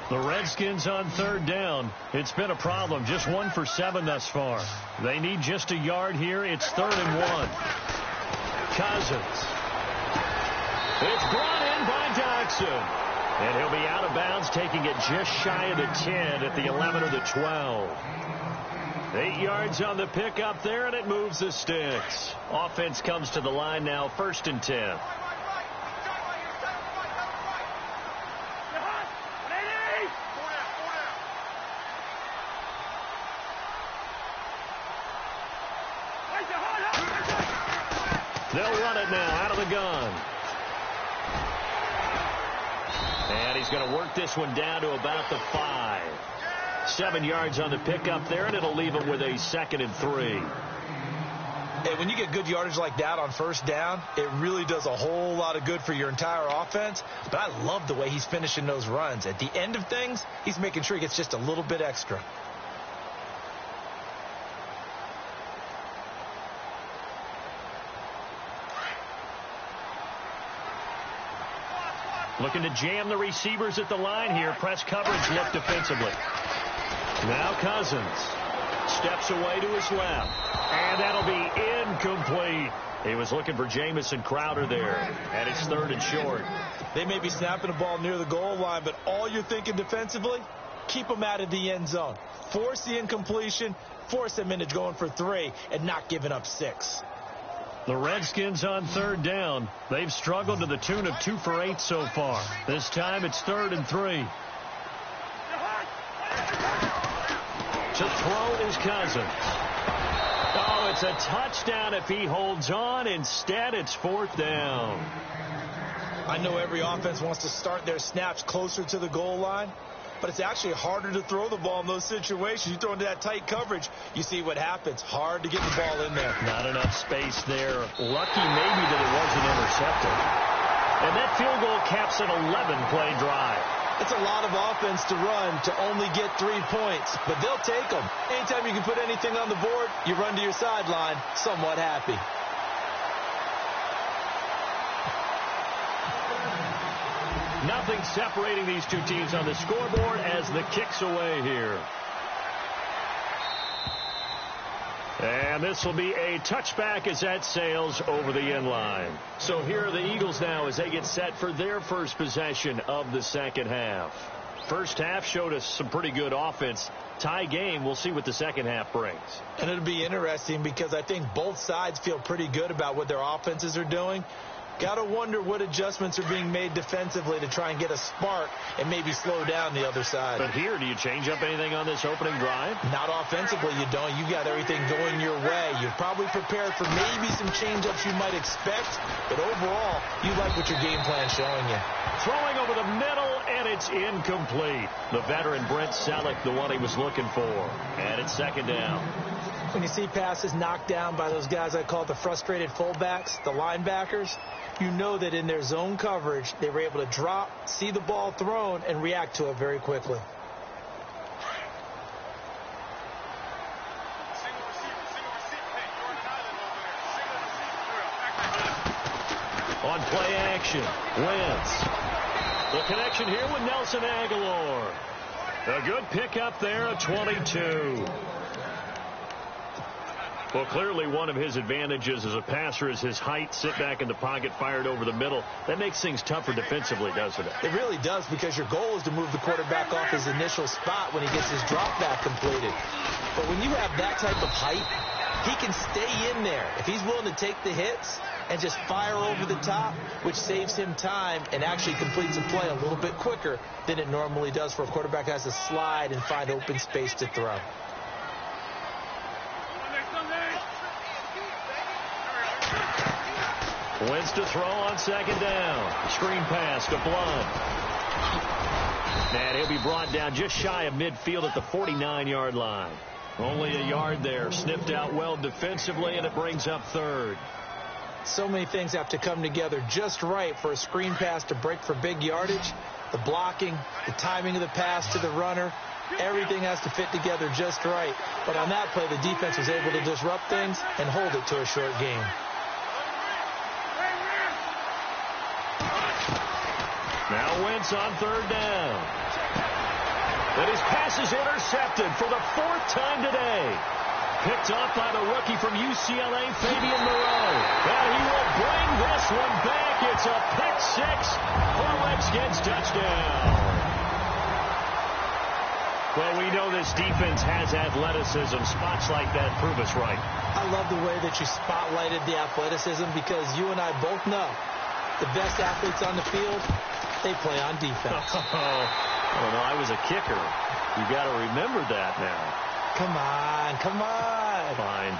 The Redskins on 3rd down. It's been a problem. Just 1 for 7 thus far. They need just a yard here. It's 3rd and 1. Cousins. It's brought in by Doxson. And he'll be out of bounds, taking it just shy of the 10 at the 11 or the 12. 8 yards on the pickup there, and it moves the sticks. Offense comes to the line now, 1st and 10. They'll run it now out of the gun. And he's going to work this one down to about the 5. 7 yards on the pickup there, and it'll leave him with a 2nd and 3. Hey, when you get good yardage like that on 1st down, it really does a whole lot of good for your entire offense. But I love the way he's finishing those runs. At the end of things, he's making sure he gets just a little bit extra. Looking to jam the receivers at the line here. Press coverage look defensively. Now Cousins steps away to his left. And that'll be incomplete. He was looking for Jamison Crowder there. And it's 3rd and short. They may be snapping the ball near the goal line, but all you're thinking defensively, keep them out of the end zone. Force the incompletion, force them into going for 3, and not giving up 6. The Redskins on 3rd down. They've struggled to the tune of 2 for 8 so far. This time it's 3rd and 3. To throw is Cousins. Oh, it's a touchdown if he holds on. Instead, it's 4th down. I know every offense wants to start their snaps closer to the goal line, but it's actually harder to throw the ball in those situations. You throw into that tight coverage, you see what happens. Hard to get the ball in there. Not enough space there. Lucky maybe that it wasn't intercepted. And that field goal caps an 11-play drive. It's a lot of offense to run to only get 3 points, but they'll take them. Anytime you can put anything on the board, you run to your sideline somewhat happy. Nothing separating these two teams on the scoreboard as the kick's away here. And this will be a touchback as that sails over the end line. So here are the Eagles now as they get set for their first possession of the second half. First half showed us some pretty good offense. Tie game, we'll see what the second half brings. And it'll be interesting because I think both sides feel pretty good about what their offenses are doing. Got to wonder what adjustments are being made defensively to try and get a spark and maybe slow down the other side. But here, do you change up anything on this opening drive? Not offensively, you don't. You got everything going your way. You're probably prepared for maybe some change-ups you might expect, but overall, you like what your game plan's showing you. Throwing over the middle, and it's incomplete. The veteran Brent Selleck, the one he was looking for. And it's 2nd down. When you see passes knocked down by those guys I call the frustrated fullbacks, the linebackers, you know that in their zone coverage, they were able to drop, see the ball thrown, and react to it very quickly. On play action, Wentz. The connection here with Nelson Aguilar. A good pickup there at 22. Well, clearly one of his advantages as a passer is his height, sit back in the pocket, fired over the middle. That makes things tougher defensively, doesn't it? It really does, because your goal is to move the quarterback off his initial spot when he gets his drop back completed. But when you have that type of height, he can stay in there. If he's willing to take the hits and just fire over the top, which saves him time and actually completes a play a little bit quicker than it normally does for a quarterback that has to slide and find open space to throw. Wentz to throw on 2nd down. Screen pass to Blunt. And he'll be brought down just shy of midfield at the 49-yard line. Only a yard there. Sniffed out well defensively, and it brings up 3rd. So many things have to come together just right for a screen pass to break for big yardage. The blocking, the timing of the pass to the runner, everything has to fit together just right. But on that play, the defense was able to disrupt things and hold it to a short game. Now Wentz on 3rd down. And his pass is intercepted for the 4th time today. Picked off by the rookie from UCLA, Fabian Moreau. And he will bring this one back. It's a pick 6 for Redskins touchdown. Well, we know this defense has athleticism. Spots like that prove us right. I love the way that you spotlighted the athleticism because you and I both know the best athletes on the field, they play on defense. Well, I was a kicker. You got to remember that now. Come on, come on. Fine.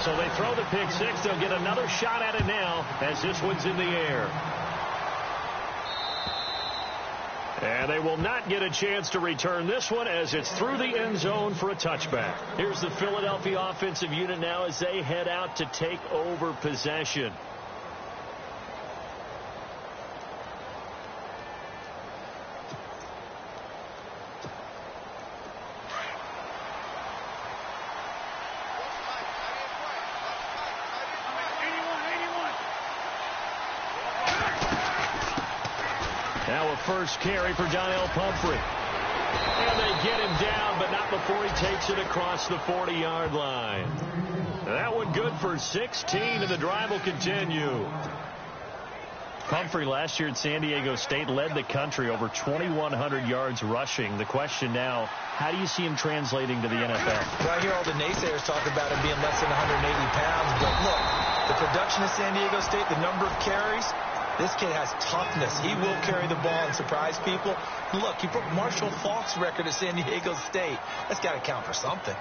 So they throw the pick six. They'll get another shot at it now as this one's in the air. And they will not get a chance to return this one as it's through the end zone for a touchback. Here's the Philadelphia offensive unit now as they head out to take over possession. Now a first carry for Donnell Pumphrey. And they get him down, but not before he takes it across the 40-yard line. That one good for 16, and the drive will continue. Pumphrey last year at San Diego State led the country over 2,100 yards rushing. The question now, how do you see him translating to the NFL? Well, I hear all the naysayers talk about him being less than 180 pounds, but look, the production at San Diego State, the number of carries, this kid has toughness. He will carry the ball and surprise people. Look, he broke Marshall Faulk's record at San Diego State. That's got to count for something.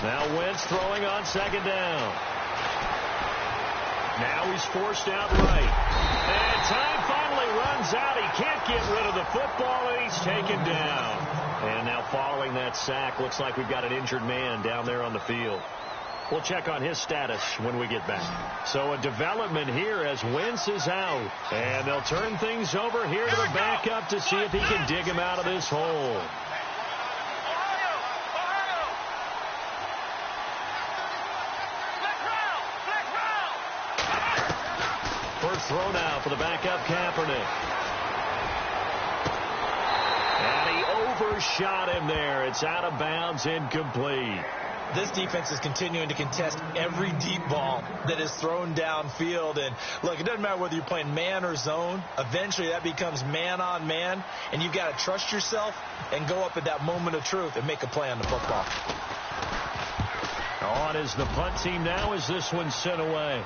Now Wentz throwing on second down. Now he's forced out right. And time finally runs out. He can't get rid of the football, and he's taken down. And now following that sack, looks like we've got an injured man down there on the field. We'll check on his status when we get back. So a development here as Wentz is out. And they'll turn things over here to the backup to see if he can dig him out of this hole. First throw now for the backup Kaepernick. And he overshot him there. It's out of bounds, incomplete. This defense is continuing to contest every deep ball that is thrown downfield. And, look, it doesn't matter whether you're playing man or zone. Eventually that becomes man on man, and you've got to trust yourself and go up at that moment of truth and make a play on the football. On is the punt team now as this one's sent away.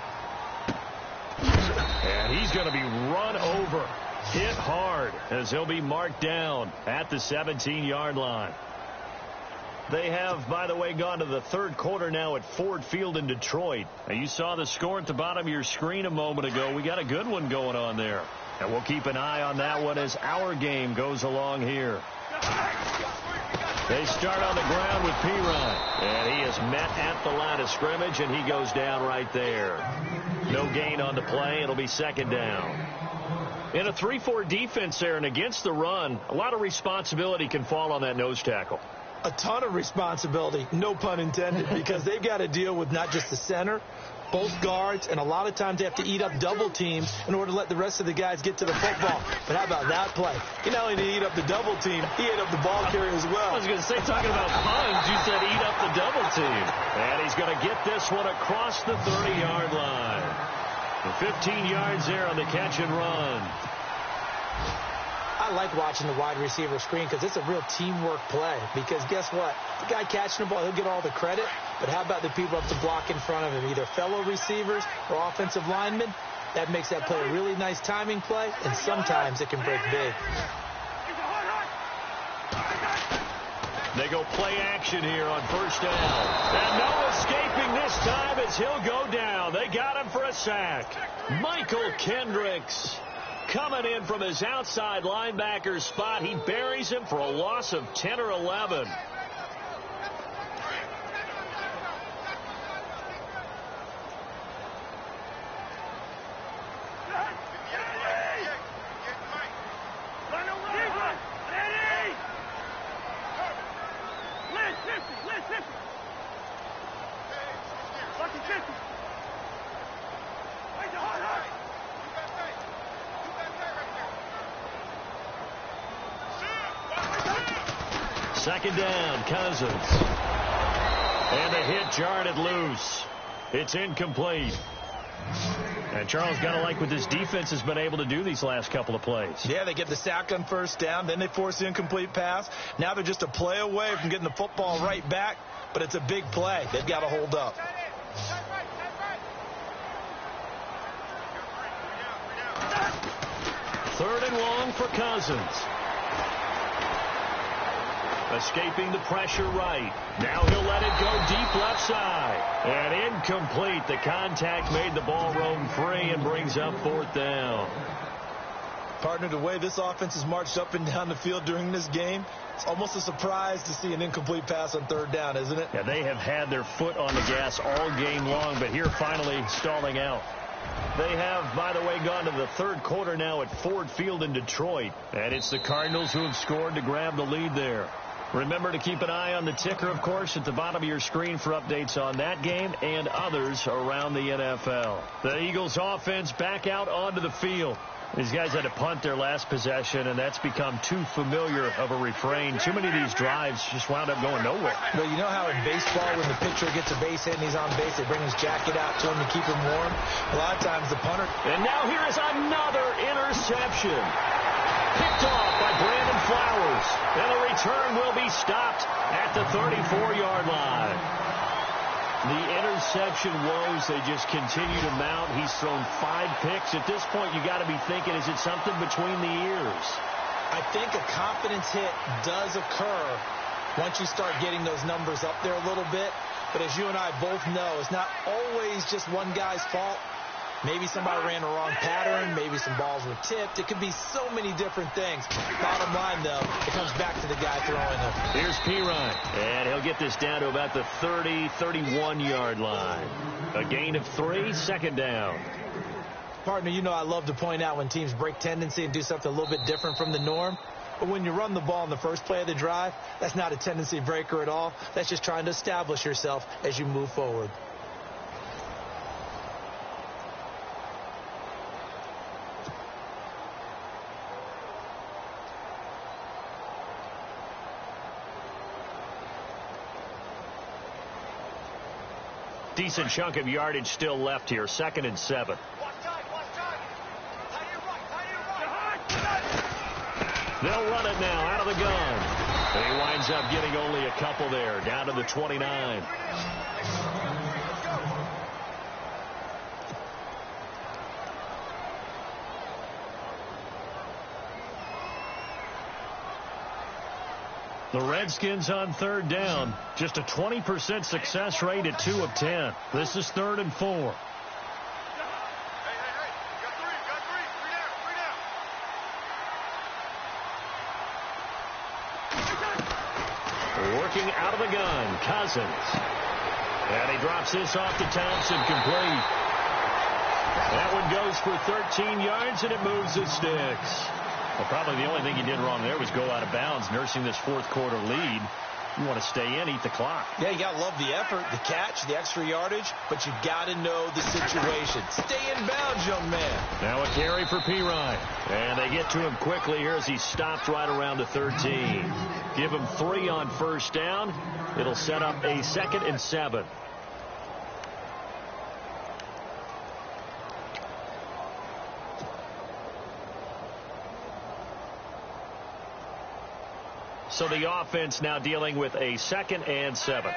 And he's going to be run over, hit hard, as he'll be marked down at the 17-yard line. They have, by the way, gone to the third quarter now at Ford Field in Detroit. Now, you saw the score at the bottom of your screen a moment ago. We got a good one going on there. And we'll keep an eye on that one as our game goes along here. They start on the ground with Pirine. And he is met at the line of scrimmage, and he goes down right there. No gain on the play. It'll be second down. In a 3-4 defense there and against the run, a lot of responsibility can fall on that nose tackle. A ton of responsibility, no pun intended, because they've got to deal with not just the center, both guards, and a lot of times they have to eat up double teams in order to let the rest of the guys get to the football. But how about that play? He not only did he eat up the double team, he ate up the ball carrier as well. I was going to say, talking about puns, you said eat up the double team. And he's going to get this one across the 30-yard line. The 15 yards there on the catch and run. I like watching the wide receiver screen because it's a real teamwork play. Because guess what? The guy catching the ball, he'll get all the credit. But how about the people up to block in front of him, either fellow receivers or offensive linemen? That makes that play a really nice timing play, and sometimes it can break big. They go play action here on first down. And no escaping this time as he'll go down. They got him for a sack. Michael Kendricks coming in from his outside linebacker spot. He buries him for a loss of 10 or 11. Second down, Cousins. And the hit jarred it loose. It's incomplete. And Charles, got to like what this defense has been able to do these last couple of plays. Yeah, they get the sack on first down, then they force the incomplete pass. Now they're just a play away from getting the football right back, but it's a big play. They've got to hold up. Third and long for Cousins. Escaping the pressure right. Now he'll let it go deep left side. And incomplete. The contact made the ball roam free and brings up fourth down. Partner, the way this offense has marched up and down the field during this game, it's almost a surprise to see an incomplete pass on third down, isn't it? Yeah, they have had their foot on the gas all game long, but here finally stalling out. They have, by the way, gone to the third quarter now at Ford Field in Detroit. And it's the Cardinals who have scored to grab the lead there. Remember to keep an eye on the ticker, of course, at the bottom of your screen for updates on that game and others around the NFL. The Eagles offense back out onto the field. These guys had to punt their last possession, and that's become too familiar of a refrain. Too many of these drives just wound up going nowhere. Well, you know how in baseball when the pitcher gets a base hit and he's on base, they bring his jacket out to him to keep him warm? A lot of times the punter... And now here is another interception. Picked off by Brandon Flowers. And the return will be stopped at the 34-yard line. The interception woes, they just continue to mount. He's thrown 5 picks. At this point, you got to be thinking, is it something between the ears? I think a confidence hit does occur once you start getting those numbers up there a little bit. But as you and I both know, it's not always just one guy's fault. Maybe somebody ran a wrong pattern. Maybe some balls were tipped. It could be so many different things. Bottom line, though, it comes back to the guy throwing them. Here's Pirine, and he'll get this down to about the 30, 31-yard line. A gain of 3, second down. Partner, you know I love to point out when teams break tendency and do something a little bit different from the norm. But when you run the ball in the first play of the drive, that's not a tendency breaker at all. That's just trying to establish yourself as you move forward. Decent chunk of yardage still left here. 2nd and 7. They'll run it now out of the gun. He winds up getting only a couple there, down to the 29. The Redskins on third down. Just a 20% success rate at 2 of 10. This is 3rd and 4. Working out of the gun, Cousins. And he drops this off to Thompson, complete. That one goes for 13 yards, and it moves the sticks. Well, probably the only thing he did wrong there was go out of bounds, nursing this fourth quarter lead. You want to stay in, eat the clock. Yeah, you got to love the effort, the catch, the extra yardage, but you got to know the situation. Stay in bounds, young man. Now a carry for Pirine. And they get to him quickly here as he stopped right around the 13. Give him 3 on first down. It'll set up a 2nd and 7. So the offense now dealing with a 2nd and 7.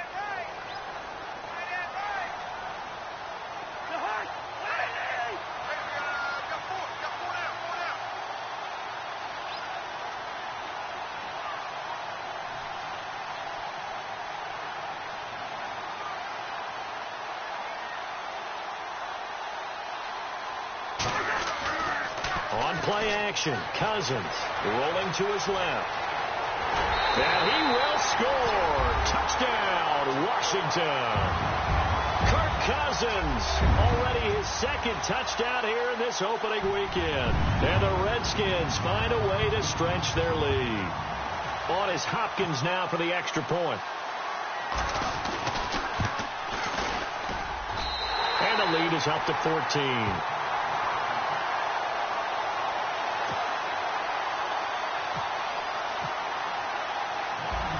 On play action, Cousins rolling to his left. And he will score. Touchdown, Washington. Kirk Cousins, already his 2nd touchdown here in this opening weekend. And the Redskins find a way to stretch their lead. On is Hopkins now for the extra point. And the lead is up to 14.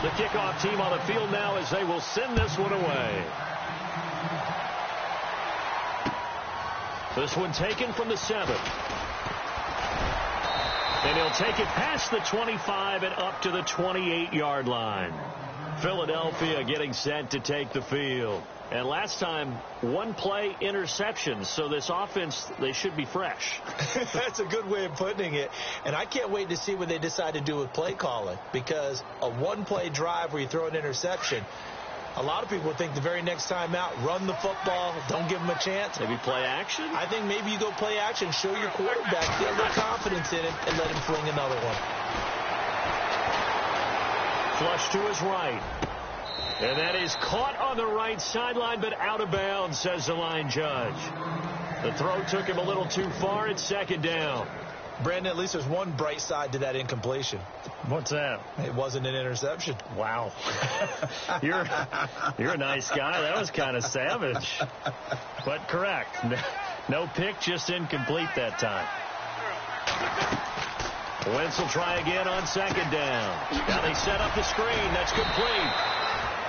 The kickoff team on the field now as they will send this one away. This one taken from the 7. And he'll take it past the 25 and up to the 28-yard line. Philadelphia getting set to take the field. And last time, one play interception. So this offense, they should be fresh. That's a good way of putting it. And I can't wait to see what they decide to do with play calling. Because a one-play drive where you throw an interception, a lot of people think the very next time out, run the football, don't give them a chance. Maybe play action? I think maybe you go play action, show your quarterback, get a little confidence in it, and let him fling another one. Flush to his right. And that is caught on the right sideline, but out of bounds, says the line judge. The throw took him a little too far. It's second down. Brandon, at least there's one bright side to that incompletion. What's that? It wasn't an interception. Wow. You're a nice guy. That was kind of savage. But correct. No pick, just incomplete that time. Wentz will try again on second down. Now they set up the screen. That's complete.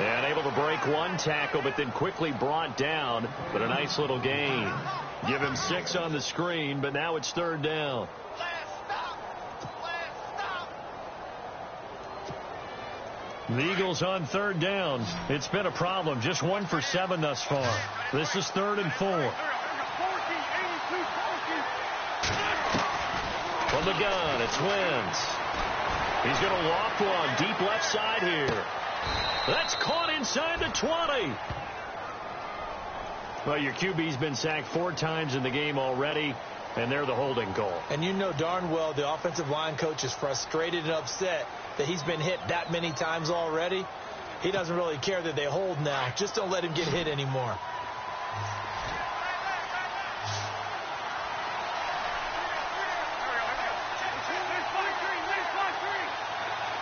And able to break one tackle, but then quickly brought down. But a nice little gain. Give him 6 on the screen, but now it's third down. The Eagles on third down. It's been a problem. Just 1 for 7 thus far. This is 3rd and 4. From the gun, it's Wentz. He's going to loft one deep left side here. That's caught inside the 20. Well, your QB's been sacked 4 times in the game already, and they're the holding goal. And you know darn well the offensive line coach is frustrated and upset that he's been hit that many times already. He doesn't really care that they hold now. Just don't let him get hit anymore.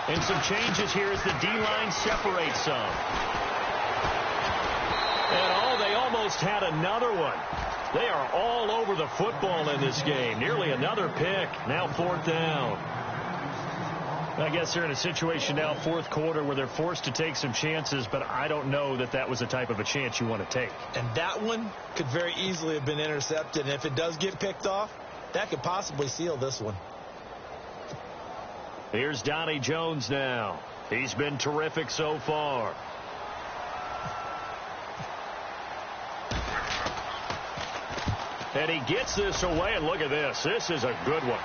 And some changes here as the D-line separates some. And they almost had another one. They are all over the football in this game. Nearly another pick. Now 4th down. I guess they're in a situation now, 4th quarter, where they're forced to take some chances, but I don't know that that was the type of a chance you want to take. And that one could very easily have been intercepted. And if it does get picked off, that could possibly seal this one. Here's Donnie Jones now. He's been terrific so far. And he gets this away, and look at this. This is a good one.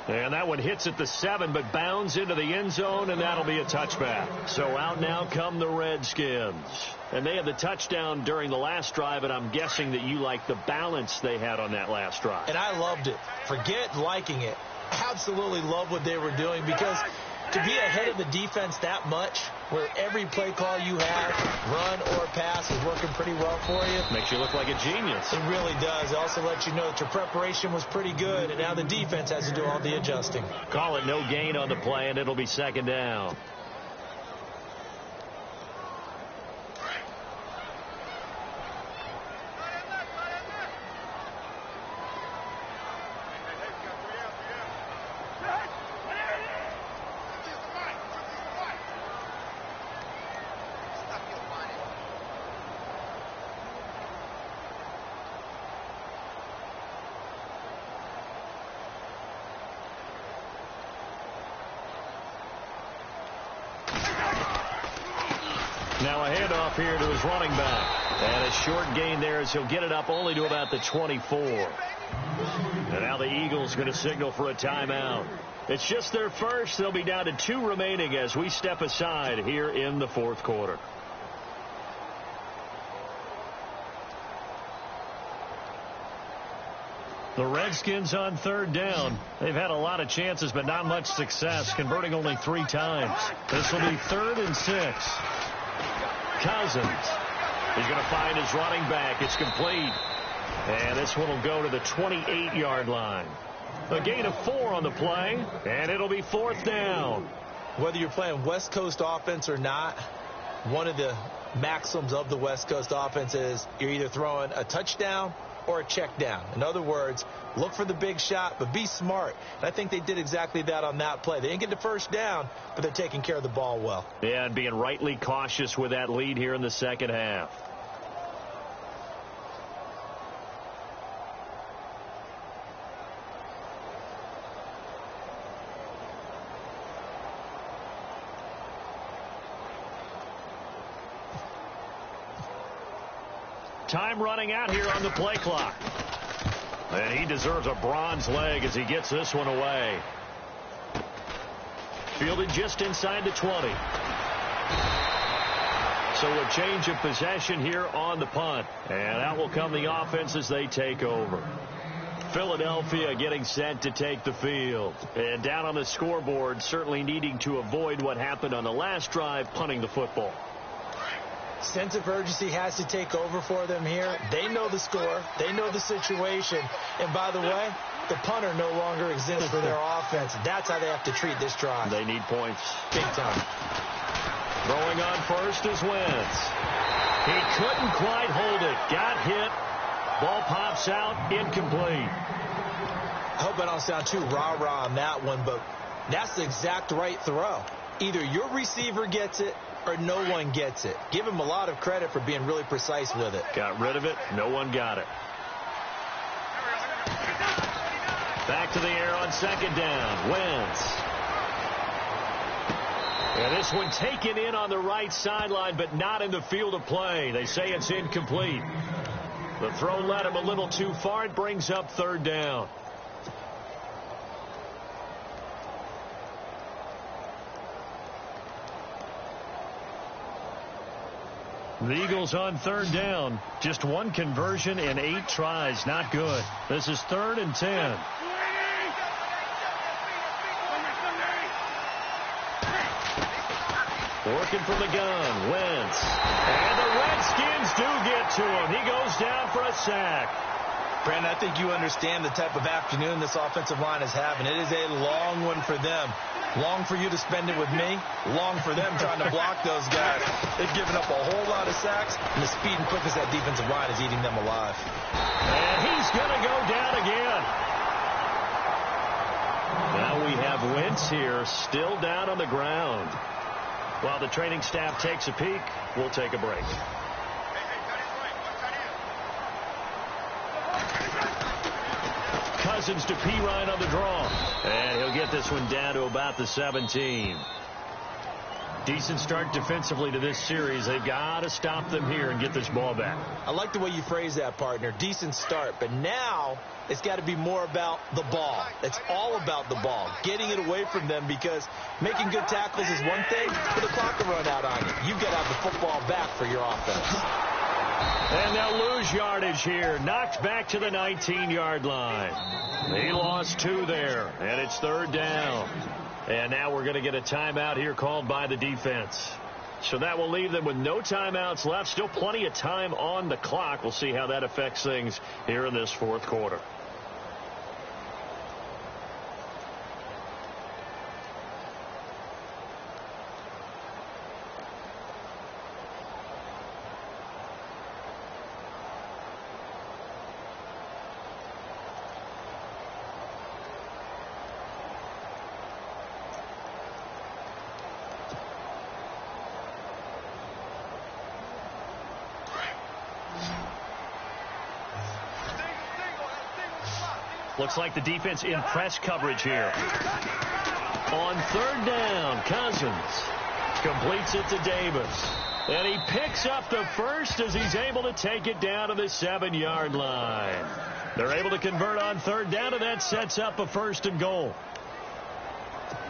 And that one hits at the 7, but bounds into the end zone, and that'll be a touchback. So out now come the Redskins. And they had the touchdown during the last drive, and I'm guessing that you like the balance they had on that last drive. And I loved it. Forget liking it. Absolutely love what they were doing, because to be ahead of the defense that much, where every play call you have, run or pass, is working pretty well for you. Makes you look like a genius. It really does. It also lets you know that your preparation was pretty good, and now the defense has to do all the adjusting. Call it no gain on the play, and it'll be second down. Now a handoff here to his running back. And a short gain there as he'll get it up only to about the 24. And now the Eagles going to signal for a timeout. It's just their first. They'll be down to 2 remaining as we step aside here in the 4th quarter. The Redskins on third down. They've had a lot of chances, but not much success, converting only 3 times. This will be 3rd and 6. Cousins. He's going to find his running back. It's complete. And this one will go to the 28-yard line. A gain of 4 on the play, and it'll be 4th down. Whether you're playing West Coast offense or not, one of the maxims of the West Coast offense is you're either throwing a touchdown or a check down. In other words, look for the big shot, but be smart. And I think they did exactly that on that play. They didn't get the first down, but they're taking care of the ball well. Yeah, and being rightly cautious with that lead here in the second half. Time running out here on the play clock. And he deserves a bronze leg as he gets this one away. Fielded just inside the 20. So a change of possession here on the punt. And out will come the offense as they take over. Philadelphia getting set to take the field. And down on the scoreboard, certainly needing to avoid what happened on the last drive, punting the football. Sense of urgency has to take over for them here. They know the score. They know the situation. And by the way, the punter no longer exists for their offense. That's how they have to treat this drive. They need points. Big time. Throwing on first is Wentz. He couldn't quite hold it. Got hit. Ball pops out. Incomplete. I hope I don't sound too rah-rah on that one, but that's the exact right throw. Either your receiver gets it or no one gets it. Give him a lot of credit for being really precise with it. Got rid of it. No one got it. Back to the air on second down. Wentz. And this one taken in on the right sideline, but not in the field of play. They say it's incomplete. The throw led him a little too far. It brings up third down. The Eagles on third down. Just one conversion in 8 tries. Not good. This is 3rd and 10. Working from the gun. Wentz. And the Redskins do get to him. He goes down for a sack. Brandon, I think you understand the type of afternoon this offensive line is having. It is a long one for them. Long for you to spend it with me. Long for them trying to block those guys. They've given up a whole lot of sacks, and the speed and quickness of that defensive line is eating them alive. And he's going to go down again. Now we have Wentz here, still down on the ground. While the training staff takes a peek, we'll take a break. Cousins to Pirine on the draw. And he'll get this one down to about the 17. Decent start defensively to this series. They've got to stop them here and get this ball back. I like the way you phrase that, partner. Decent start. But now it's got to be more about the ball. It's all about the ball. Getting it away from them, because making good tackles is one thing, but the clock will run out on you. You've got to have the football back for your offense. And they'll lose yardage here. Knocked back to the 19-yard line. He lost 2 there, and it's 3rd down. And now we're going to get a timeout here called by the defense. So that will leave them with no timeouts left. Still plenty of time on the clock. We'll see how that affects things here in this 4th quarter. Looks like the defense in press coverage here. On 3rd down, Cousins completes it to Davis. And he picks up the first as he's able to take it down to the 7-yard line. They're able to convert on 3rd down, and that sets up a 1st and goal.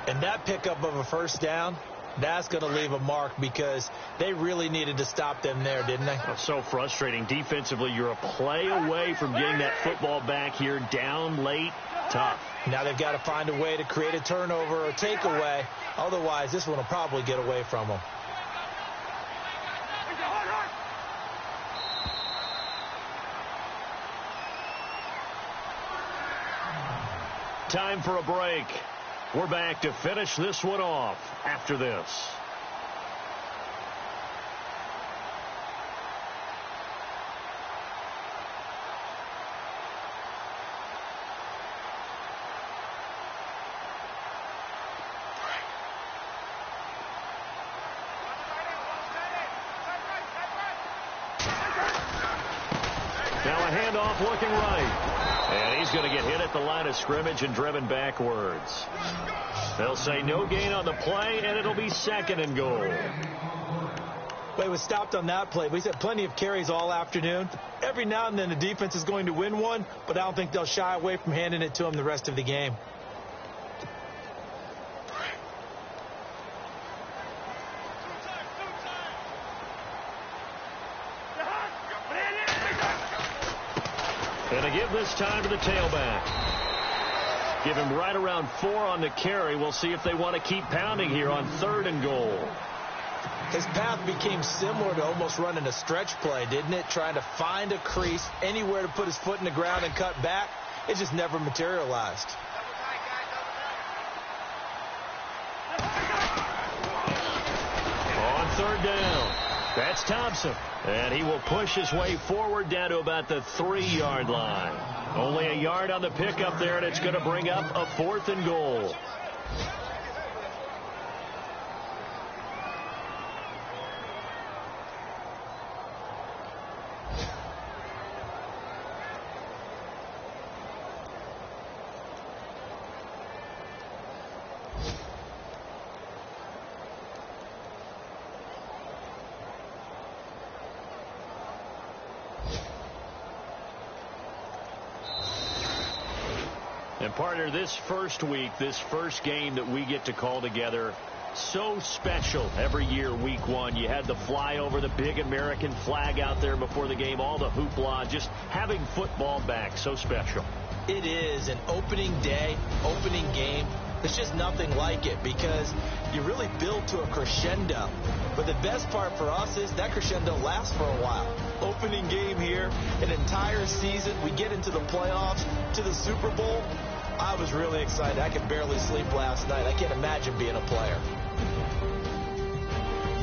And that pickup of a 1st down, that's going to leave a mark, because they really needed to stop them there, didn't they? Oh, so frustrating. Defensively, you're a play away from getting that football back here, down late. Tough. Now they've got to find a way to create a turnover or takeaway. Otherwise, this one will probably get away from them. Time for a break. We're back to finish this one off after this. handoff looking right. And he's going to get hit at the line of scrimmage and driven backwards. They'll say no gain on the play, and it'll be 2nd and goal. Well, he was stopped on that play. We had plenty of carries all afternoon. Every now and then the defense is going to win one, but I don't think they'll shy away from handing it to him the rest of the game. And a give this time to the tailback. Give him right around 4 on the carry. We'll see if they want to keep pounding here on 3rd and goal. His path became similar to almost running a stretch play, didn't it? Trying to find a crease, anywhere to put his foot in the ground and cut back. It just never materialized. On 3rd down, that's Thompson. And he will push his way forward down to about the 3-yard line. Only a yard on the pickup there, and it's going to bring up a 4th and goal. And partner, this first week, this first game that we get to call together, so special every year, week 1. You had the flyover, the big American flag out there before the game, all the hoopla, just having football back, so special. It is an opening day, opening game. There's just nothing like it because you really build to a crescendo. But the best part for us is that crescendo lasts for a while. Opening game here, an entire season. We get into the playoffs, to the Super Bowl. I was really excited. I could barely sleep last night. I can't imagine being a player.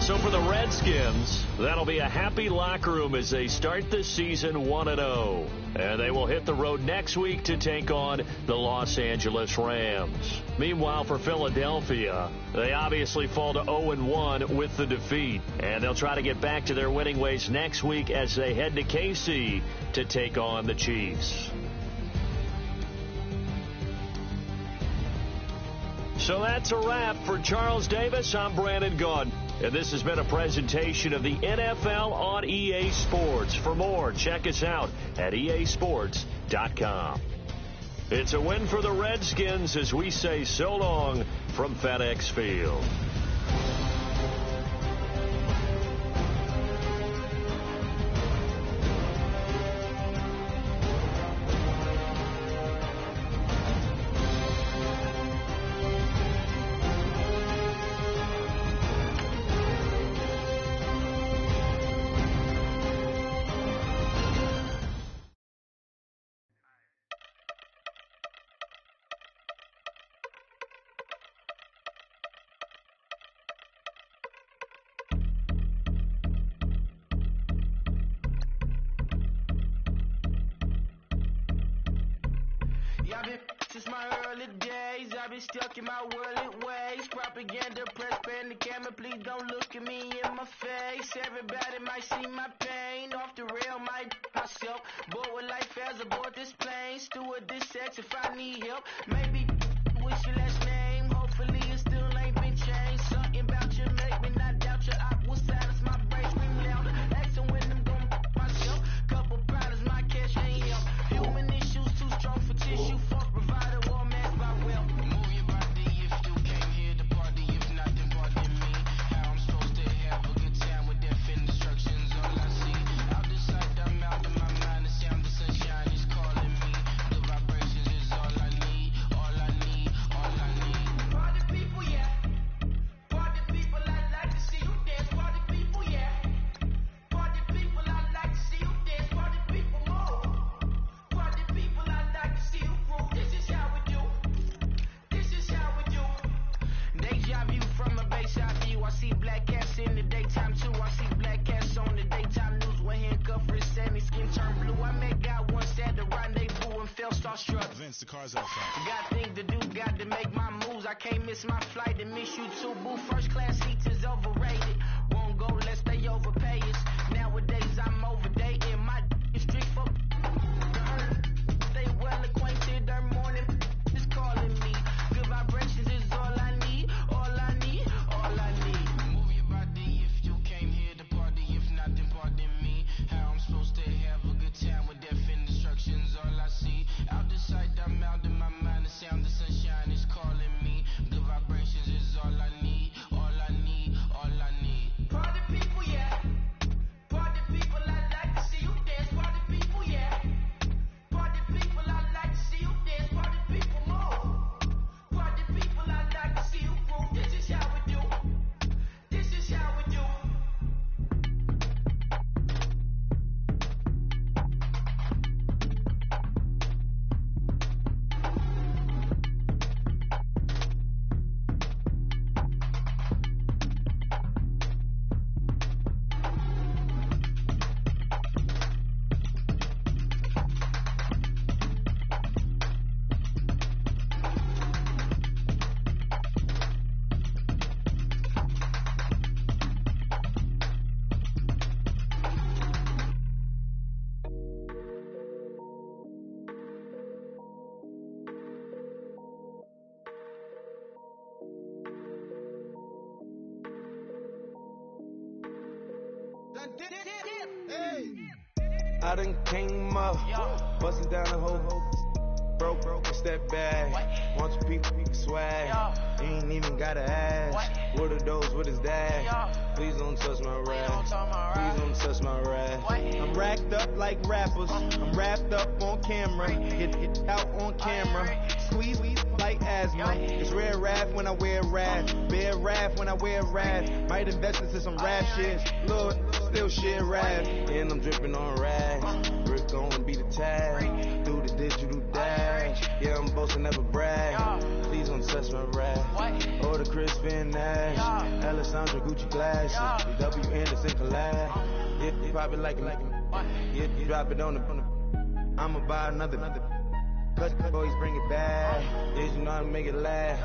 So for the Redskins, that'll be a happy locker room as they start the season 1-0. And they will hit the road next week to take on the Los Angeles Rams. Meanwhile, for Philadelphia, they obviously fall to 0-1 with the defeat. And they'll try to get back to their winning ways next week as they head to KC to take on the Chiefs. So that's a wrap. For Charles Davis, I'm Brandon Gaudin. And this has been a presentation of the NFL on EA Sports. For more, check us out at easports.com. It's a win for the Redskins as we say so long from FedEx Field. Since my early days, I've been stuck in my worldly ways. Propaganda, press, pan the camera, please don't look at me in my face. Everybody might see my pain, off the rail, might myself. Bored with life as aboard this plane. Steward this sex if I need help. Maybe what's your last name? Hopefully it still ain't been changed. Something about you make me not doubt your op. Will silence my brain, scream louder. Asking when I'm gonna myself. Couple problems, my cash ain't help. Human issues too strong for tissue. Fuck provider, war man by well. Move your body if you came here to party. If not, then pardon me. How I'm supposed to have a good time with death and destruction's all I see. Out the sight, I'm out of my mind. The sound of sunshine is calling me. The vibrations is all I need. All I need, all I need. Party people, yeah. Party people, I like to see you dance. Party people, yeah. Party people, I like to see you dance. Party people, more. Party people, I like to see you groove. This is how we do. This is how we do. Deja vu from a bayside view. I see black cats in the daytime too. I see black cats on the daytime news. When handcuffed wrist and his skin turned blue. I met God once at the rendezvous and felt starstruck. Vince, the car's out front. Got things to do, got to make my moves. I can't miss my flight and miss you too. Boo, first class seats is overrated. Won't go, let's stay overpay us. Nowadays I'm overdating. My is strict for I done came up, bustin' down the whole broke and step back. Want you people swag, you ain't even gotta ask. What are those, what is that? Please don't touch my rap, please don't touch my rap. I'm racked up like rappers, I'm wrapped up on camera, get out on camera. Squeeze like asthma, it's rare wrath when I wear wrath, bare wrath when I wear wrath. Might invest into some rap shit, Lord, still shit rap. And I'm dripping on rags, Rick gon' be the tag, do the digital dash. Yeah, I'm boasting, never brag. Please don't touch my rap. Or the Chris Finn Nash, Alessandra Gucci glasses, the W Anderson collab. Yeah, you pop it like yeah, you drop it on the. I'ma buy another. Plus the boys bring it back. Yeah, you know how to make it last.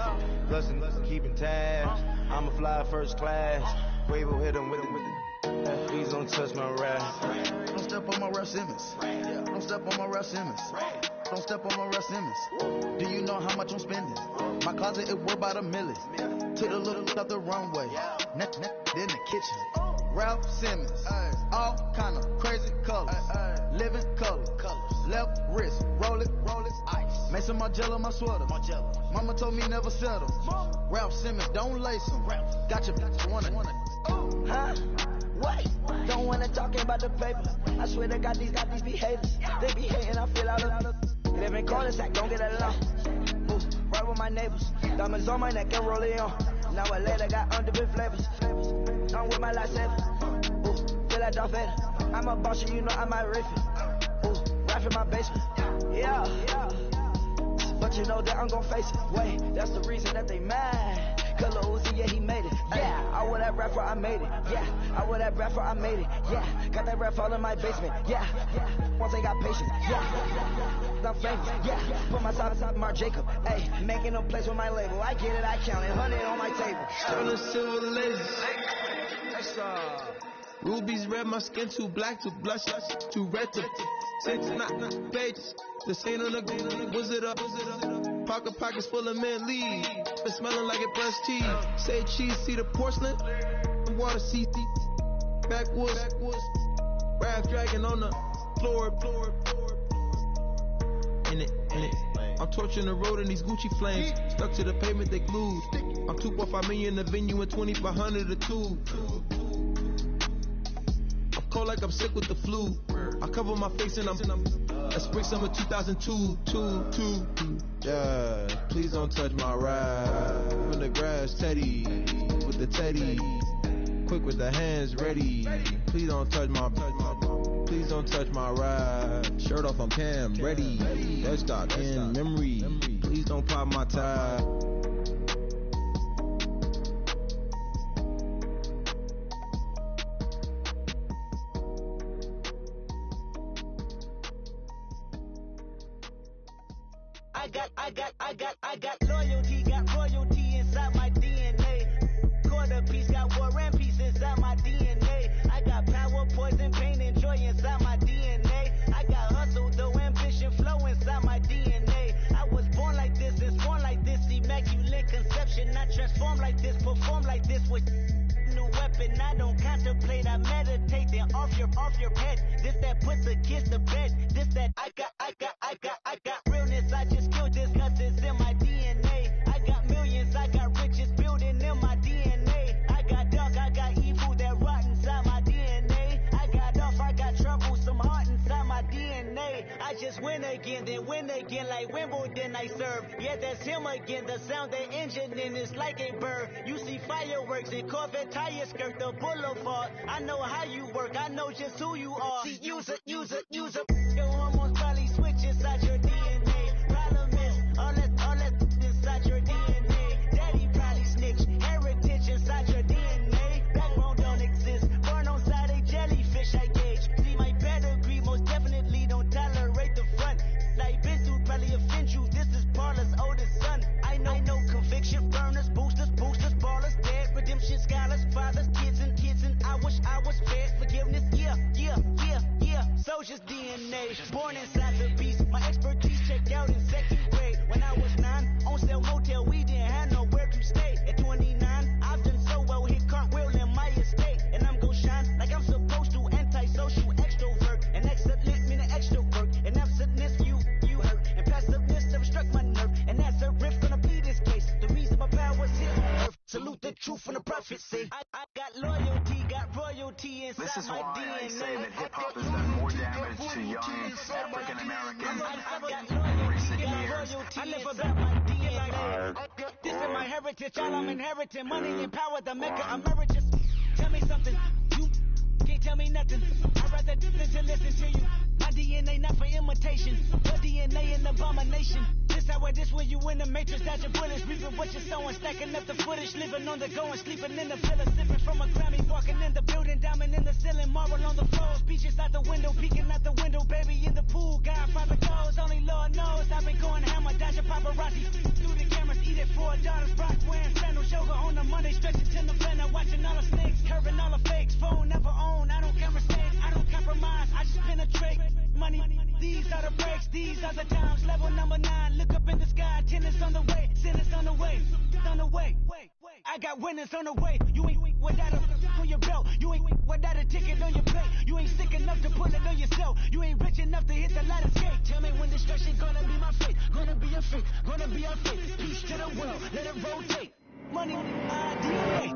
Plus and keeping tabs. I'ma fly first class. Wave will hit him with it. Please don't touch my rap. Don't step on my Ralph Simmons. Don't step on my Ralph Simmons. Don't step on my Ralph Simmons. Do you know how much I'm spending? My closet it worth about $1 million. Took the little out the runway. In the kitchen. Ralph Simmons. All kind of crazy colors. Living colors. Left wrist. Roll it. Ice. Make some Margiela my sweater. Mama told me never settle. Ralph Simmons, don't lace him. Got your wanna. Huh? What? Don't wanna talk about the paper. I swear they got these be haters. They be hating, I feel out of. Live in cul-de-sac, don't get along. Ooh, right with my neighbors. Diamonds on my neck and roll it on. Now I later got underbit flavors. I'm with my lifesaver. Ooh, feel like Darth Vader. I'm a boss, you know I might riff it. Ooh, right in my basement. Yeah. But you know that I'm gon' face it. Wait, that's the reason that they mad. Color Uzi, yeah, he made it. Yeah, I wear that rapper, I made it. Yeah, I wear that rapper, I made it. Yeah, got that rap all in my basement. Yeah, once I got patience. Yeah, I'm famous. Yeah, put my side Mark Jacob. Hey, making a place with my label. I get it, I count it. 100 on my table. Turn silver laces. Rubies red, my skin too black to blush, too red to six, not pages. The stain on the wizard up. Pockets full of mint leaves. It's smelling like it brushed teeth. Say cheese, see the porcelain. Water, see backwoods. Raft dragging on the floor. In it. I'm torching the road in these Gucci flames. Stuck to the pavement, they glued. I'm 2.5 million in the venue and 2,500 a tube. I'm cold like I'm sick with the flu. I cover my face and I'm spring summer 2002. Yeah, please don't touch my ride. In the grass, Teddy, with the Teddy. Quick with the hands ready. Please don't touch my ride. Shirt off, I'm Cam, ready. Desktop in memory. Please don't pop my tie. I got loyalty, got royalty inside my DNA. Quarter piece, got war and peace inside my DNA. I got power, poison, pain, and joy inside my DNA. I got hustle, though, ambition, flow inside my DNA. I was born like this, born like this, immaculate conception. I transform like this, perform like this with new weapon. I don't contemplate, I meditate, then off your head. This that puts the kids to bed. This that I got realness. I just killed this 'cause it's in my DNA. I got millions, I got riches building in my DNA. I got dark, I got evil that rot inside my DNA. I got off, I got trouble, some heart inside my DNA. I just win again, then win again like Wimbledon I serve. Yeah, that's him again. The sound the engine in is like a bird. You see fireworks and Corvette tires skirt the boulevard. I know how you work, I know just who you are. See, use a. Your hormones probably switch inside your DNA. Problem is, all that inside your DNA. Daddy probably snitch, heritage inside your DNA. Backbone don't exist, born on side a jellyfish I gauge. See my pedigree, most definitely don't tolerate the front. Like bitch who probably offend you, this is Paula's oldest son. I know conviction, burners, boosters, ballers, dead, redemption, scholars, fathers, kids and I wish I was spared forgiveness, yeah. Soldiers DNA, born in the truth from the prophecy. I got loyalty, got royalty inside this is my why DNA. I say that hip-hop has done more damage to young African Americans in recent years. I live about my DNA. This is my heritage, all I'm inheriting. Money and power, the maker emeritus. Tell me something, you can't tell me nothing. I'd rather than to listen to you. My DNA not for imitation. Your DNA an abomination. This how it is when you in the matrix, dodging bullets, reaping what you're sowing, stacking up the footage, living on the go and sleeping in the villa, sipping from a Grammy, walking in the building, diamond in the ceiling, marble on the floors, beaches out the window, peeking out the window, baby in the pool, Godfather goes, only Lord knows, I've been going hammer, dodging paparazzi, through the cameras, eat it for $4, Brock wearing sandals, yoga on the Monday, stretching to November, watching all the snakes, curving all the fakes, phone never own, I don't care mistakes, I don't compromise, I just penetrate, money, these are the breaks, these are the times, level number 9, look up in the sky, tennis on the way, sinners on the way, on the way. I got winners on the way. You ain't without a on your belt. You ain't without a ticket on your plate. You ain't sick enough to pull it on yourself. You ain't rich enough to hit the ladder skate. Tell me when destruction gonna be my fate. Gonna be a fate. Gonna be a fate. Peace to the world. Let it rotate. Money, DNA.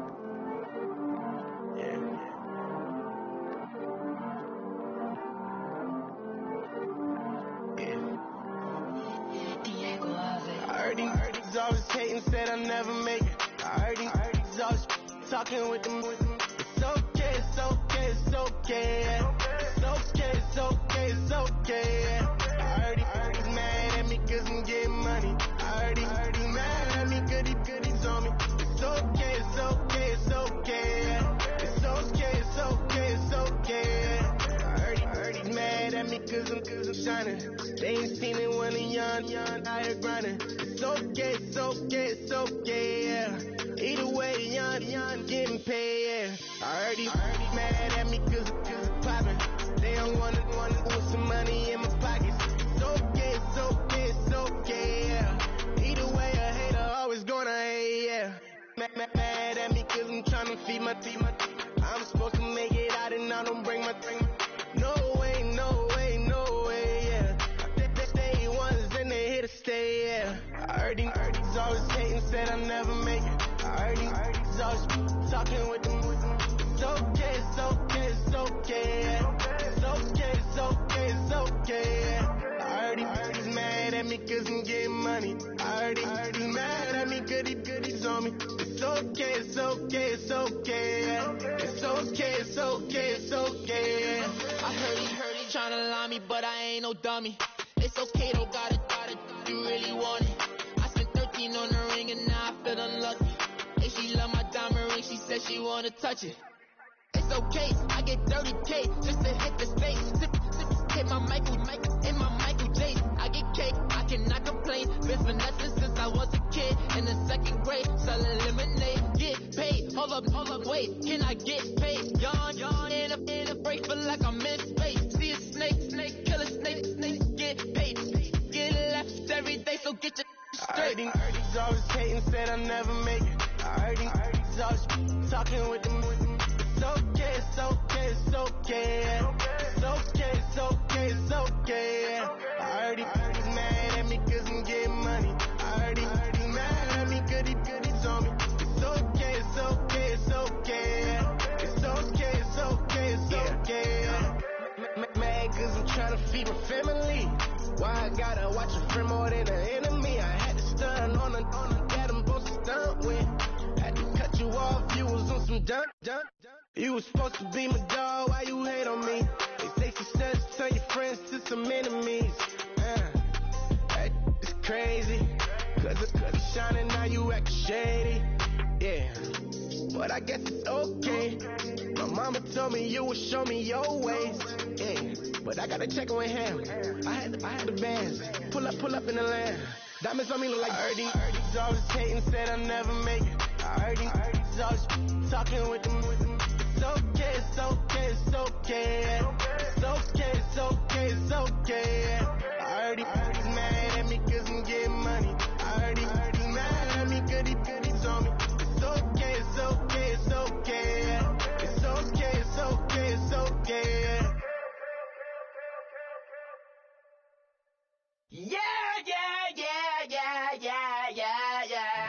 I heard these always hating, said I never make it. I heard these always talking with them. It's okay, it's okay, it's okay. Yeah. It's okay, it's okay, it's okay. Yeah. I heard he's mad at me cause I'm getting money. I heard he's mad at me cause he's on me. It's okay, it's okay, it's okay. Yeah. It's okay, it's okay, it's okay. Yeah. I heard he's mad at me cause I'm shining. They ain't seen it when I'm young, out here grinding. It's okay, it's okay, it's okay, yeah. Either way, young, getting paid, yeah. I heard he's mad at me cause it's poppin'. They don't wanna put some money in my pockets. It's okay, it's okay, it's okay, yeah. Either way, a hater always gonna hate, yeah. Mad at me cause I'm tryna feed my team. I'm supposed to make it out and I don't bring my thing. No way, no way, no way, yeah. They ones and they here to stay, yeah. I heard these always hating, said I never make it. I heard these always talking with them. It's okay, it's okay, it's okay, yeah. It's okay, it's okay, it's okay, yeah. I heard he's mad at me cause I'm getting money. I heard he's mad at me cause he's on me. It's okay, it's okay, it's okay, yeah. It's okay, it's okay, it's okay, yeah. I heard he tryna lie me, but I ain't no dummy. It's okay, though, got it, you really want it. I spent 13 on the ring and now I feel unlucky. And she love my diamond ring, she said she wanna touch it. It's okay, I get 30K just to hit the stage. Hit my Michael, in my Michael J. I get cake, I cannot complain. Been finessing since I was a kid in the 2nd grade. Selling lemonade, get paid. Hold up, wait, can I get paid? Yawn, in a break, feel like I'm in space. See a snake, kill a snake, get paid. Get left every day, so get your straight. I heard he's always hating, said I never make it. I heard he's always talking with them. It's okay, it's okay, it's okay, yeah. It's okay, it's okay, it's okay, yeah. I heard he's mad at me cause I'm getting money. I heard he's mad at me cause he's on me. It's okay, it's okay, it's okay, yeah. It's okay, it's okay, it's okay, yeah. Mad cause I'm trying to feed my family. Why I gotta watch a friend more than an enemy? I had to stun on a dad I'm supposed to stunt with. Had to cut you off, you was on some dun. You was supposed to be my dog, why you hate on me? They say success turn your friends to some enemies. It's crazy, cause it's shining now you act shady. Yeah, but I guess it's okay. My mama told me you would show me your ways. Yeah, but I gotta check with him. I had the bands. Pull up in the land. Diamonds on me look like I heard these always hating, said I never make it. I heard these always talking with them. It's okay, it's okay, it's okay, yeah. It's okay, it's okay, it's okay, yeah. I heard he's mad at me cause I'm getting money. I heard he's mad at me cause he's on me. It's okay, it's okay, it's okay, yeah. It's okay, it's okay, it's okay, yeah.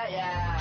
Yeah.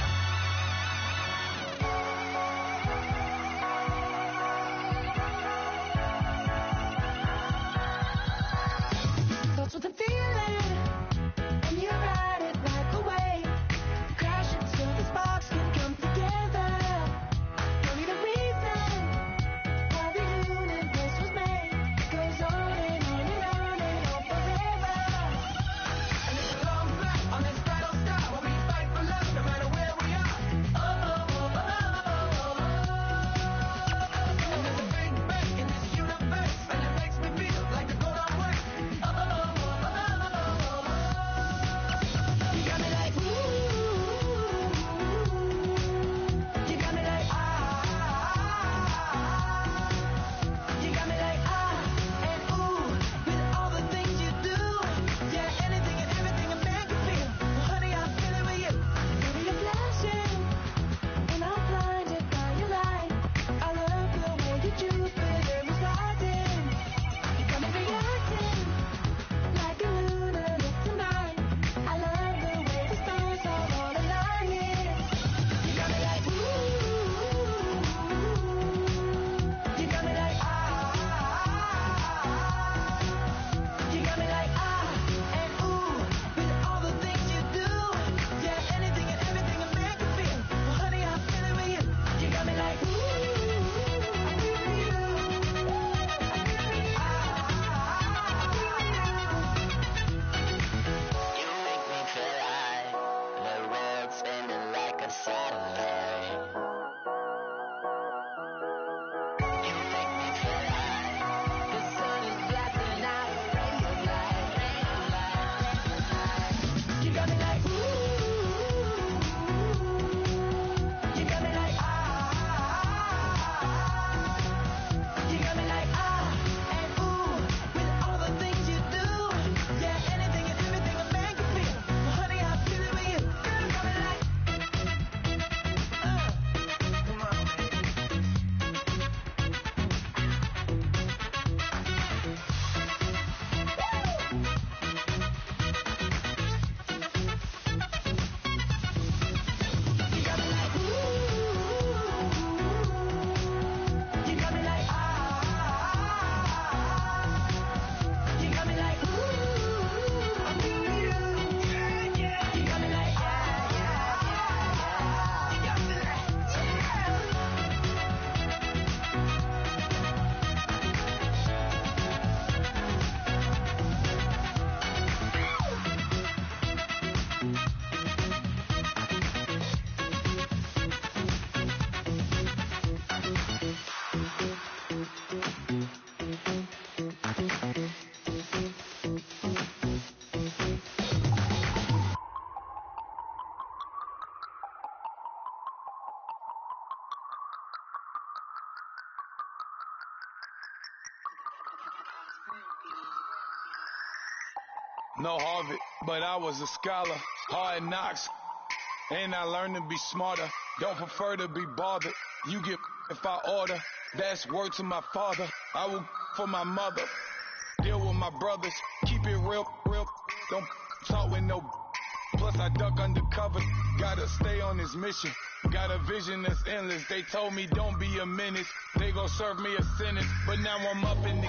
No Harvard, but I was a scholar. Hard knocks, and I learned to be smarter. Don't prefer to be bothered. You get if I order. That's word to my father. I will for my mother. Deal with my brothers. Keep it real. Don't talk with no. Plus I duck undercover. Gotta stay on this mission. Got a vision that's endless. They told me don't be a menace. They gon' serve me a sentence. But now I'm up in the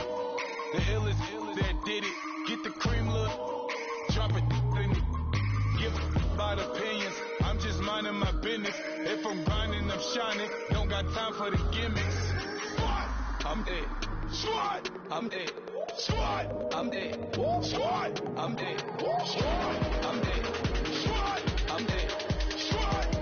illest that did it. Get the cream look. Drop it. Give about opinions. I'm just minding my business. If I'm grinding, I'm shining. Don't got time for the gimmicks. I'm dead. Swat. I'm dead. Swat. I'm dead. Swat. I'm dead. Swat. I'm dead. Swat. I'm dead. Swat.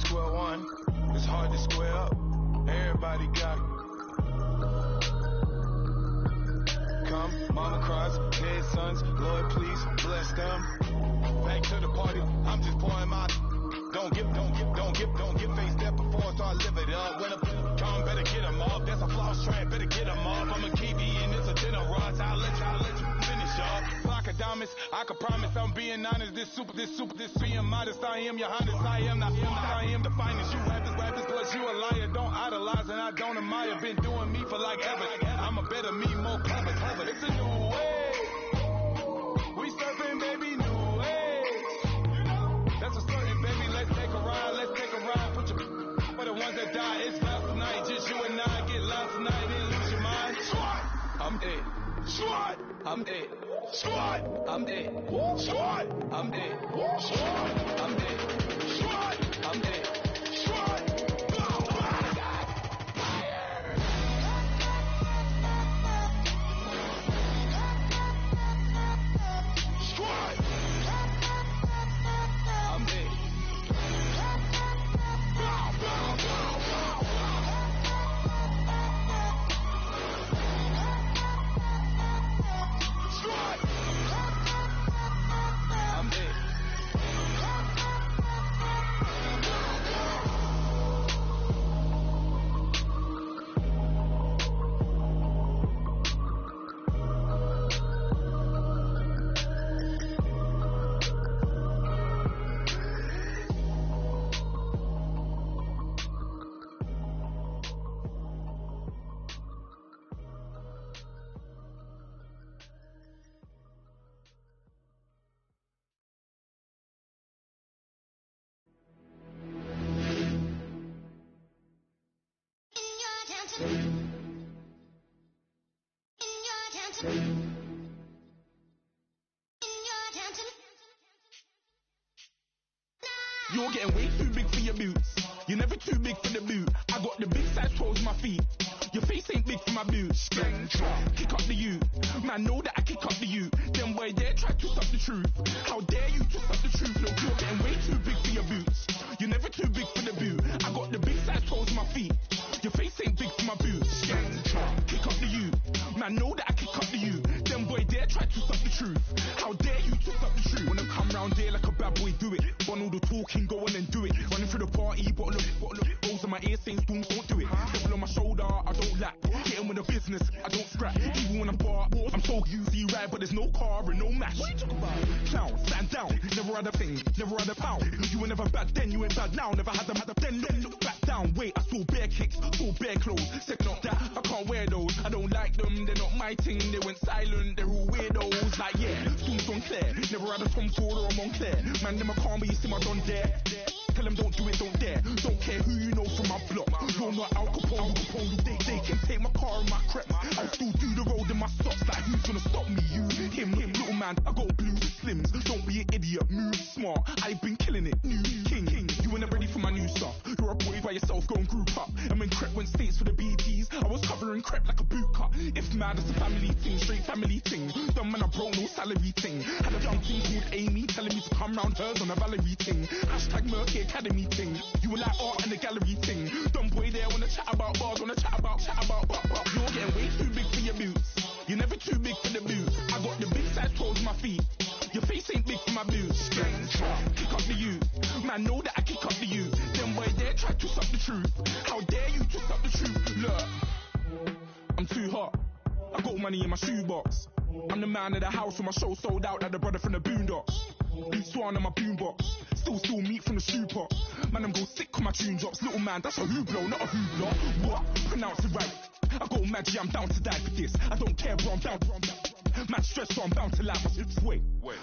Square one, it's hard to square up. Everybody got come, mama cries, dead sons, Lord please bless them. Back to the party, I'm just pouring my. Don't get face that before, so I live it up. When a come, better get them off. That's a floss track, better get them off. I'ma keep eating, it's a dinner rush. I'll let you finish up. Block of diamonds, I can promise I'm being honest. This being modest. I am your highness, I am the finest. You rappers, plus you a liar. Don't idolize and I don't admire. Been doing me for like ever. I'm a better me, more clever. It's a new way. We surfing, baby, new ways. That's a certain, baby. Let's take a ride. Put your for the ones that die. It's last tonight. Just you and I get lost tonight and lose your mind. Swat. I'm dead. Swat. I'm dead. Swat. I'm dead. Swat. I'm dead. Swat. I'm dead. Swat. I'm dead. Swat. You're getting way too big for your boots. You're never too big for the boot. I got the big size toes on my feet. Your face ain't big for my boots. Kick up the you. Man, know that I kick up the you. Them boy there try to stop the truth. How dare you to stop the truth? Look, you're getting way too big for your boots. You're never too big for the boot. I got the big size toes on my feet. Your face ain't big for my boots. Kick up the you. Man, know that I kick up the you. Them boy there try to stop the truth. How dare you to stop the truth? Wanna come round there like a bad boy, do it. Want all the talking, go on and do it. Running through the party, but look. Rolls on my ear saying storms, don't do it. Devil on my shoulder, I don't lack. Getting with the business, I don't scrap. Even when I'm bar, I'm so easy right, but there's no car and no match. What you talking about? Clown, stand down. Never had a thing, never had a pound. You were never bad then, you ain't bad now. Never had them, then look back down. Wait, I saw bare kicks, saw bare clothes. Second up that, I can't wear those. I don't like them, they're not my thing. They went silent, they're all weirdos. Like yeah, storms on Claire. Never had a Tom Ford or a Montclair. Man, them I can't, but you see my don there. Tell them don't do it, don't dare. Don't care who you know from my block. You're not Al Capone. They can take my car and my crepe. I'll still do the road in my socks. Like who's gonna stop me? You, him, little man. I got blue slims. Don't be an idiot. idiot, move smart. I've been killing it, new king. You were never ready for my new stuff. You're a boy by yourself, go and group up. And when Crep went states for the BTs, I was covering Crep like a boot cut. If mad, it's a family thing, straight family thing. Dumb man, I broke no salary thing. Had a young thing called Amy telling me to come round hers on a Valerie thing. Hashtag Murky Academy thing. You were like art and the gallery thing. Dumb boy there wanna chat about bars, wanna chat about. You're getting way too big for your boots. You're never too big for the boot. I got the big size toes on my feet. Your face ain't big for my boots. Kick up the you. Man, know that I kick up the you. Them boy there try to stop the truth. How dare you to stop the truth? Look, I'm too hot. I got money in my shoebox. I'm the man of the house when my show sold out like the brother from the Boondocks. Beat Swan on my boombox. Still meat from the stew pot. Man, I'm go sick when my tune drops. Little man, that's a hooplo, not a hoopla. What? Pronounce it right. I go magic, I'm down to die for this. I don't care, bro, I'm down. Man stressed, so I'm bound to laugh. Wait,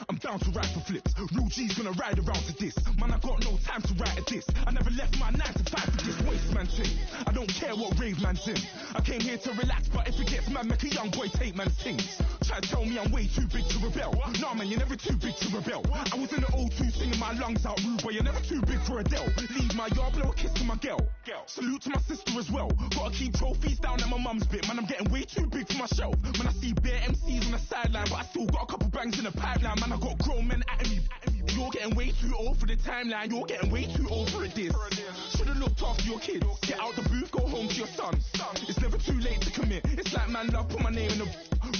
I'm bound to ride for flips. Real G's gonna ride around to this. Man, I got no time to write at this. I never left my 9 to 5 for this waste man thing. I don't care what rave man's in. I came here to relax, but if it gets mad, make a young boy take man's things. Try to tell me I'm way too big to rebel. Nah, man, you're never too big to rebel. I was in the O2 singing my lungs out, rude, but you're never too big for Adele. Leave my yard, blow a kiss to my girl. Salute to my sister as well. Gotta keep trophies down at my mum's bit. Man, I'm getting way too big for my shelf. When I see bare MCs on the sideline, but I still got a couple bangs in the pipeline. Man, I got grown men at me. You're getting way too old for the timeline. You're getting way too old for a diss. Should've looked after your kids. Get out the booth, go home to your son. It's never too late to commit. It's like man, love, put my name in a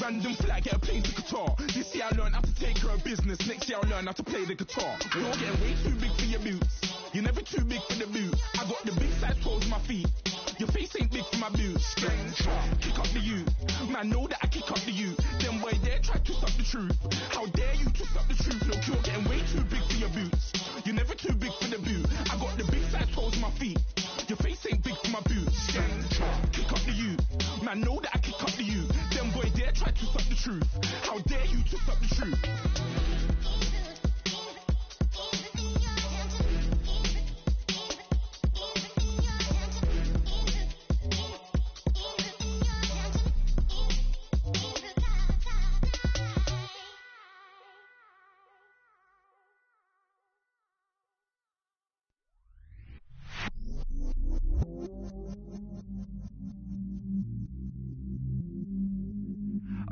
random flag, get a plane to Qatar. This year I learned how to take care of business. Next year I'll learn how to play the guitar. You're getting way too big for your boots. You're never too big for the boot. I got the big size toes on my feet. Your face ain't big for my boots. Kick up the you. Man, know that I kick up the you. Them boy there try to stop the truth. How dare you to stop the truth? Look, you're getting way too big for your boots. You're never too big for the boot. I got the big size toes on my feet. Your face ain't big for my boots. Kick up the you. Man, know that I kick up the you. Them boy there try to stop the truth. How dare you to stop the truth?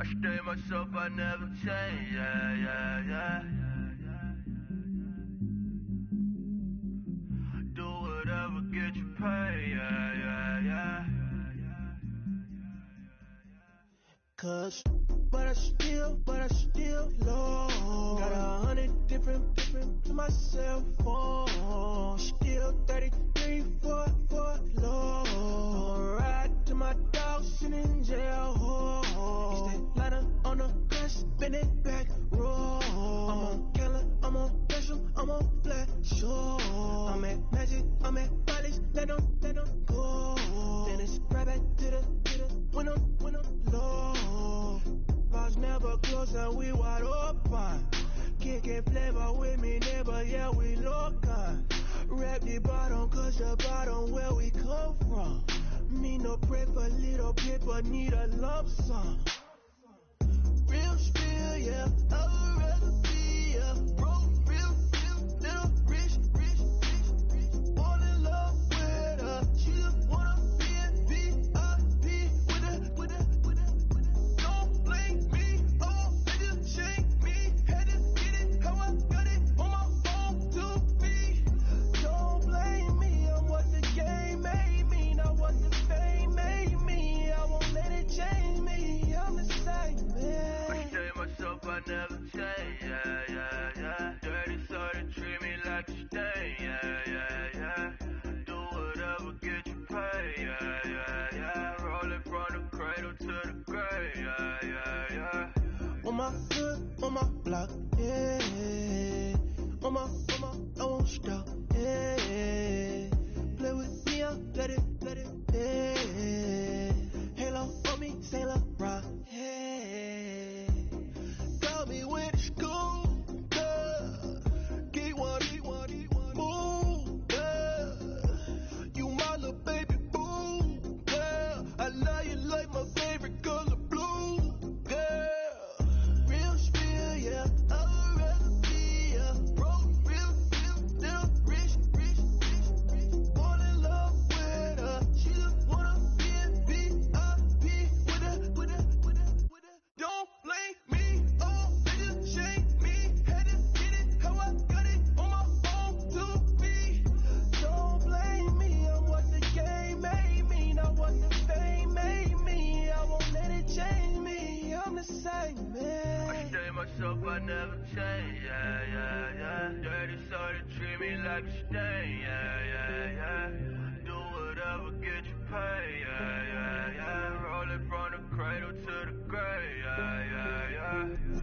I stay myself, I never change, yeah. Do whatever, get you paid, yeah. Cause, but I still low. Got 100 different to my cell phone. Still 33 for low. Ride to my dog sitting in jail. Ladder on the grass, bend it back, roll. I'm on Keller, I'm on Bishop, I'm on Black Shore. I'm at Magic, I'm at Bally's, let them go. Then it's right back to the when I'm low. Bars never close and we wide open. Kicking flavor with me, neighbor, yeah, we local. Rap the bottom, cause the bottom where we come from. Me no pray for little paper, need a lump sum. Real spill, yeah, I would rather be, yeah. Broke, real, little rich. Fall in love with her, she just wanna be a VIP with it. Don't blame me, oh, they just shake me. Had to get it, how I got it on my phone to me. Don't blame me, I'm what the game made me, not what the fame made me. I won't let it change me, I'm the same, man. Myself, I never change, yeah. Dirty, so they treat me like a stain, yeah. Do whatever, get you paid, yeah. Rolling from the cradle to the grave, yeah. On my foot, on my block, yeah. On my, I won't stop, yeah. Play with me, I'll let it, yeah. Halo on me, Sailor Rock, yeah. Got me with the school, yeah. Get one, move, yeah. You my little baby boo, yeah. I love you like my favorite color blue, yeah. Real spill, yeah. I would rather be, yeah. never change, yeah, yeah, yeah. Dirty soda, treat me like a stain, yeah, yeah, yeah. Do whatever, get you paid, yeah, yeah, yeah. Roll it from the cradle to the grave, yeah, yeah, yeah.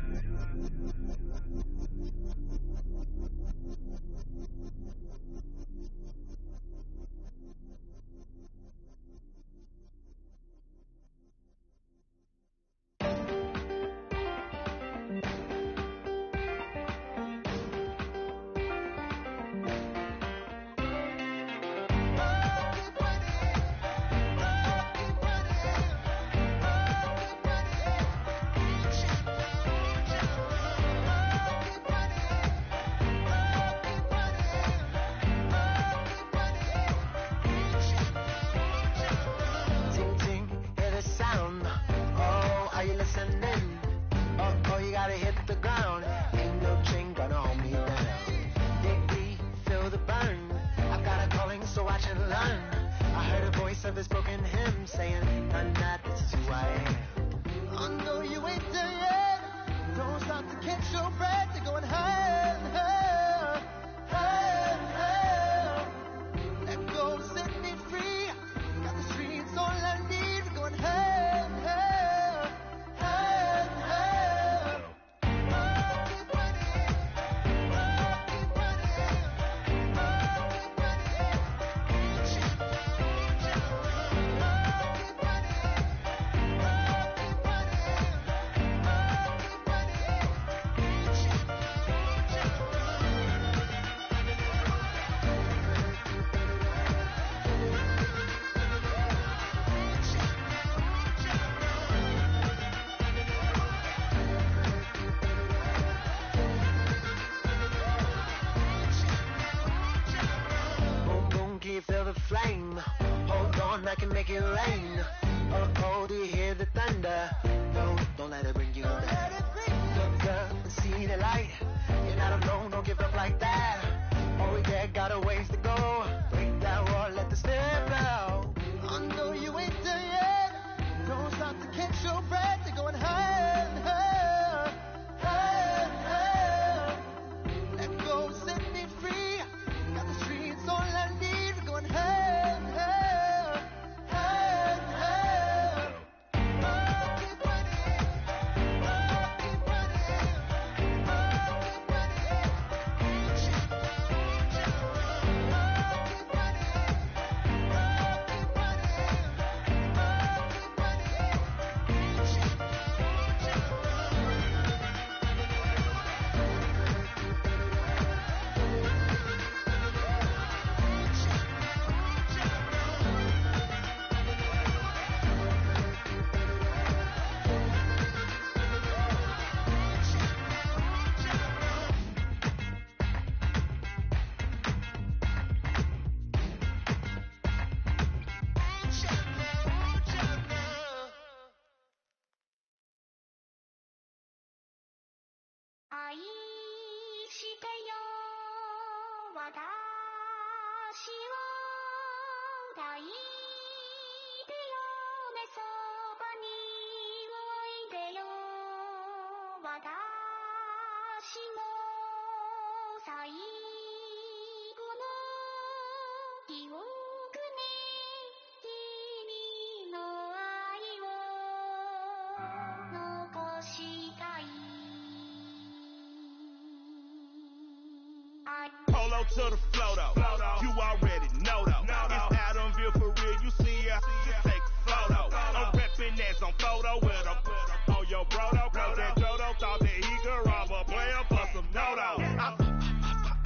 flame. Hold on, I can make it rain. Oh, oh, do you hear the thunder? No, don't let it bring you down. Look up and see the light. You're not alone, don't give up like that. Oh yeah, got a ways to go. Break that wall, let the spirit blow. I know you ain't there yet. Don't stop to catch your breath. You're going higher and higher, higher, higher. Let go, set me free. Got the streets all I need. We're going higher, higher, higher, higher. Polo to the flow though. You already know though. It's Adamville for real. You see ya, take a photo. I'm reppin' that's on photo with a on your brodo. Cause that Jodo thought that he could rob a player for some no-no.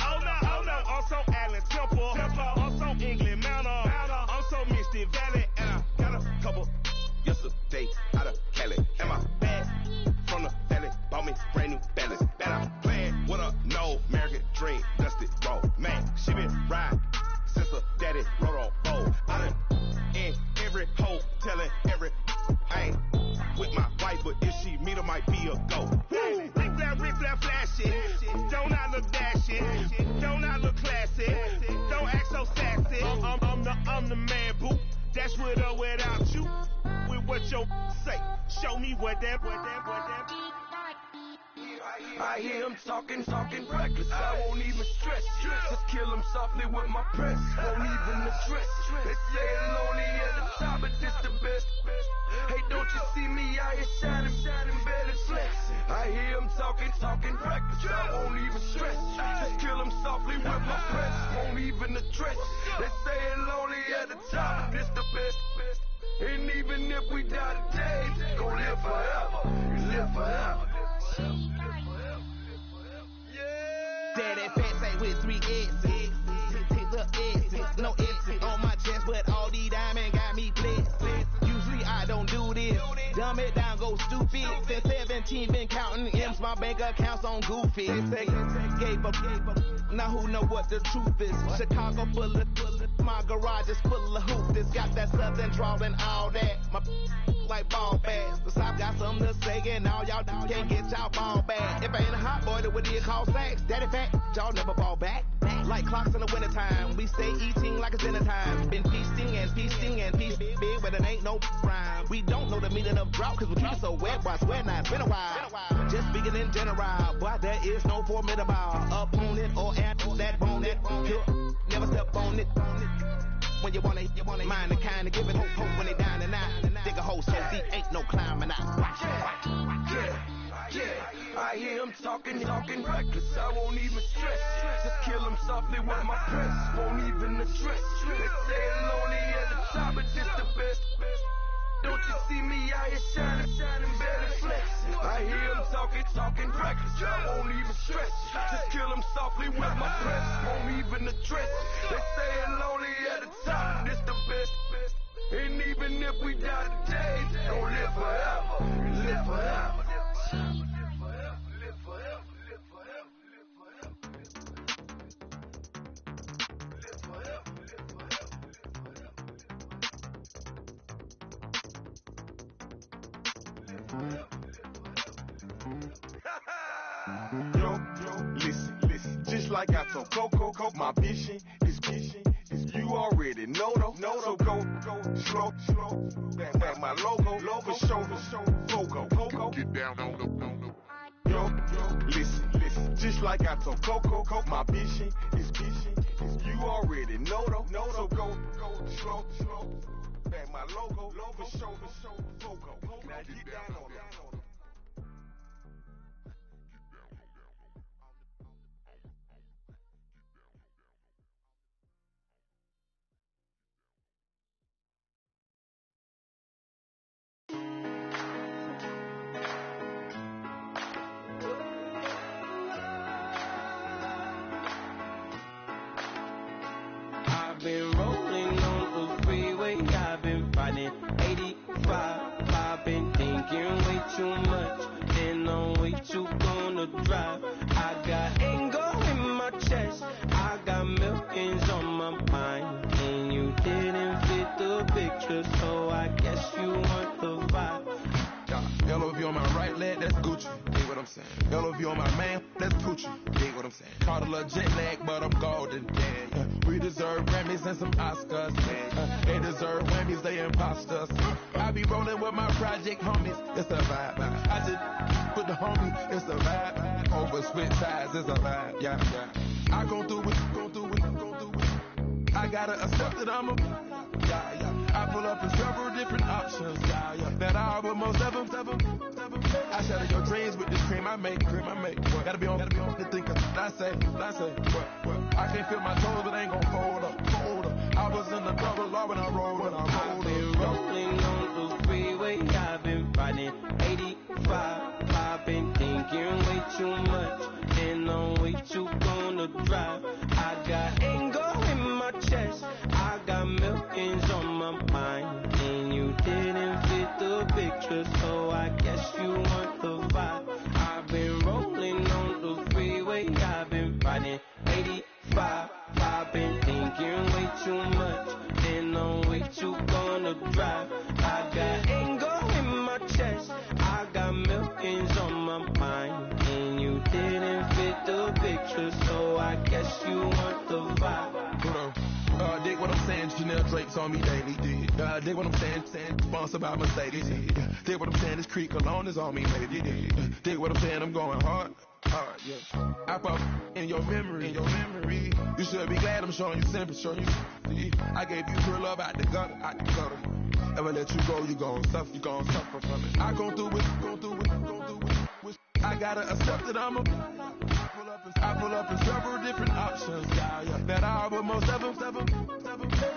Oh no, I'm so Allen Temple. I'm so England Mountain. I'm so Misty Valley. And I got a couple yesterday out of Cali. And my bag from the valley bought me brand new balance. And I'm playing with a no American dream. Dusty roll. Man, she been riding since her daddy rode on roll. I done in every hole telling every I ain't with my wife, but if she meet her might be a go. Rick Flash, flashy. Don't I look dashy? Don't I look classy? Don't act so sassy. I'm the man, boo. That's with or without you. With what your say. Show me what that. I hear him talking reckless. I won't even stress. Just kill him softly with my press. Won't even address. They say it's lonely at the top, but this the best. Hey, don't you see me out here shining, better flex. I hear him talking reckless. I won't even stress. Just kill him softly with my press. Won't even address. They say it's lonely at the top, but this the best. And even if we die today, gon' live forever. Live forever. Daddy fat say with 3 X's. The X's, no X's on my chest, but all these diamonds got me blessed. Usually I don't do this. Dumb it down, go stupid. Since 17 been counting M's, my bank account's on goofy. They gave up. Now who know what the truth is? Chicago full of my garage is full of hoops. It's got that southern drawl and all that. My like ball bags. The South got something to say, and all y'all can't get y'all ball back. If I ain't a hot boy, then what do you call sacks? Daddy fat, y'all never fall back. Like clocks in the wintertime, we stay eating like it's dinner time. Been feasting and feasting big, but it ain't no rhyme. We don't know the meaning of drought, cause we keep it so wet, boy, I swear now it's been a while. Just speaking in general, boy, there is no formidable opponent or answer that bone that never step on it. When you wanna mind the kind of give it hope when they down and out. Dig a hole so deep, ain't no climbing out. Yeah, I hear him talking reckless. I won't even stress. Just kill him softly with my press. Won't even address. They say it's lonely at the top, but this the best. Don't you see me out here shining, better flex. I hear him talking reckless. I won't even stress. Just kill him softly with my press. Won't even address. They say it's lonely at the top, this the best. And even if we die today, don't live forever. Live forever. Yo, listen, just like I told Coco, my vision is you already know though. So go slow, back my logo, for show, Coco, get down on the. Yo, listen, just like I told Coco, my vision is you already know though. So go slow, back my logo, for show, Coco, now get down on the. I've been rolling on the freeway, I've been fighting 85. I've been thinking way too much, and I'm way too gonna drive. I got anger in my chest, I got millions on my mind, and you didn't fit the picture, so I guess you want the vibe. LOV on my right leg, that's Gucci. Dig what I'm saying. LOV on my man, that's Gucci. Dig what I'm saying. Caught a little jet lag, but I'm golden. Yeah. We deserve Grammys and some Oscars. They deserve Whammies, they imposters. I be rolling with my project homies. It's a vibe. I just put the homie. It's a vibe. Over switch sides, it's a vibe. Yeah. I go through it. I gotta accept that I'm a. Yeah. I pull up in several different options. Yeah. That I almost ever. I shatter your dreams with this cream I make. What? Gotta be on the thinker. I say. What? I can't feel my toes, but ain't gon' fold up. I was in the double law when I rolled. I've been rolling on the freeway. I've been fighting 85. I've been thinking way too much, and I'm way too gonna drive. I got anger in my chest, I got millions on my mind, and you didn't fit the picture, so I guess you want the vibe. I've been rolling on the freeway, I've been fighting 85. I've been thinking way too much, and I'm way too gonna drive. I got anger in my chest, I got millions on my mind, and you didn't fit the picture, so I guess you want the vibe. Dig what I'm saying, Chanel Drake. Pimps on me daily. Dig what I'm saying? Sponsored by Mercedes. Dig what I'm saying? This creek alone is on me, maybe. Dig what I'm saying? I'm going hard. Yeah. I pop in your memory. You should be glad I'm showing you sympathy. I gave you real love out the gutter. Ever let you go, you gon' suffer from it. I go through it. I gotta accept that I pull up in several different options. Yeah. That I will most ever.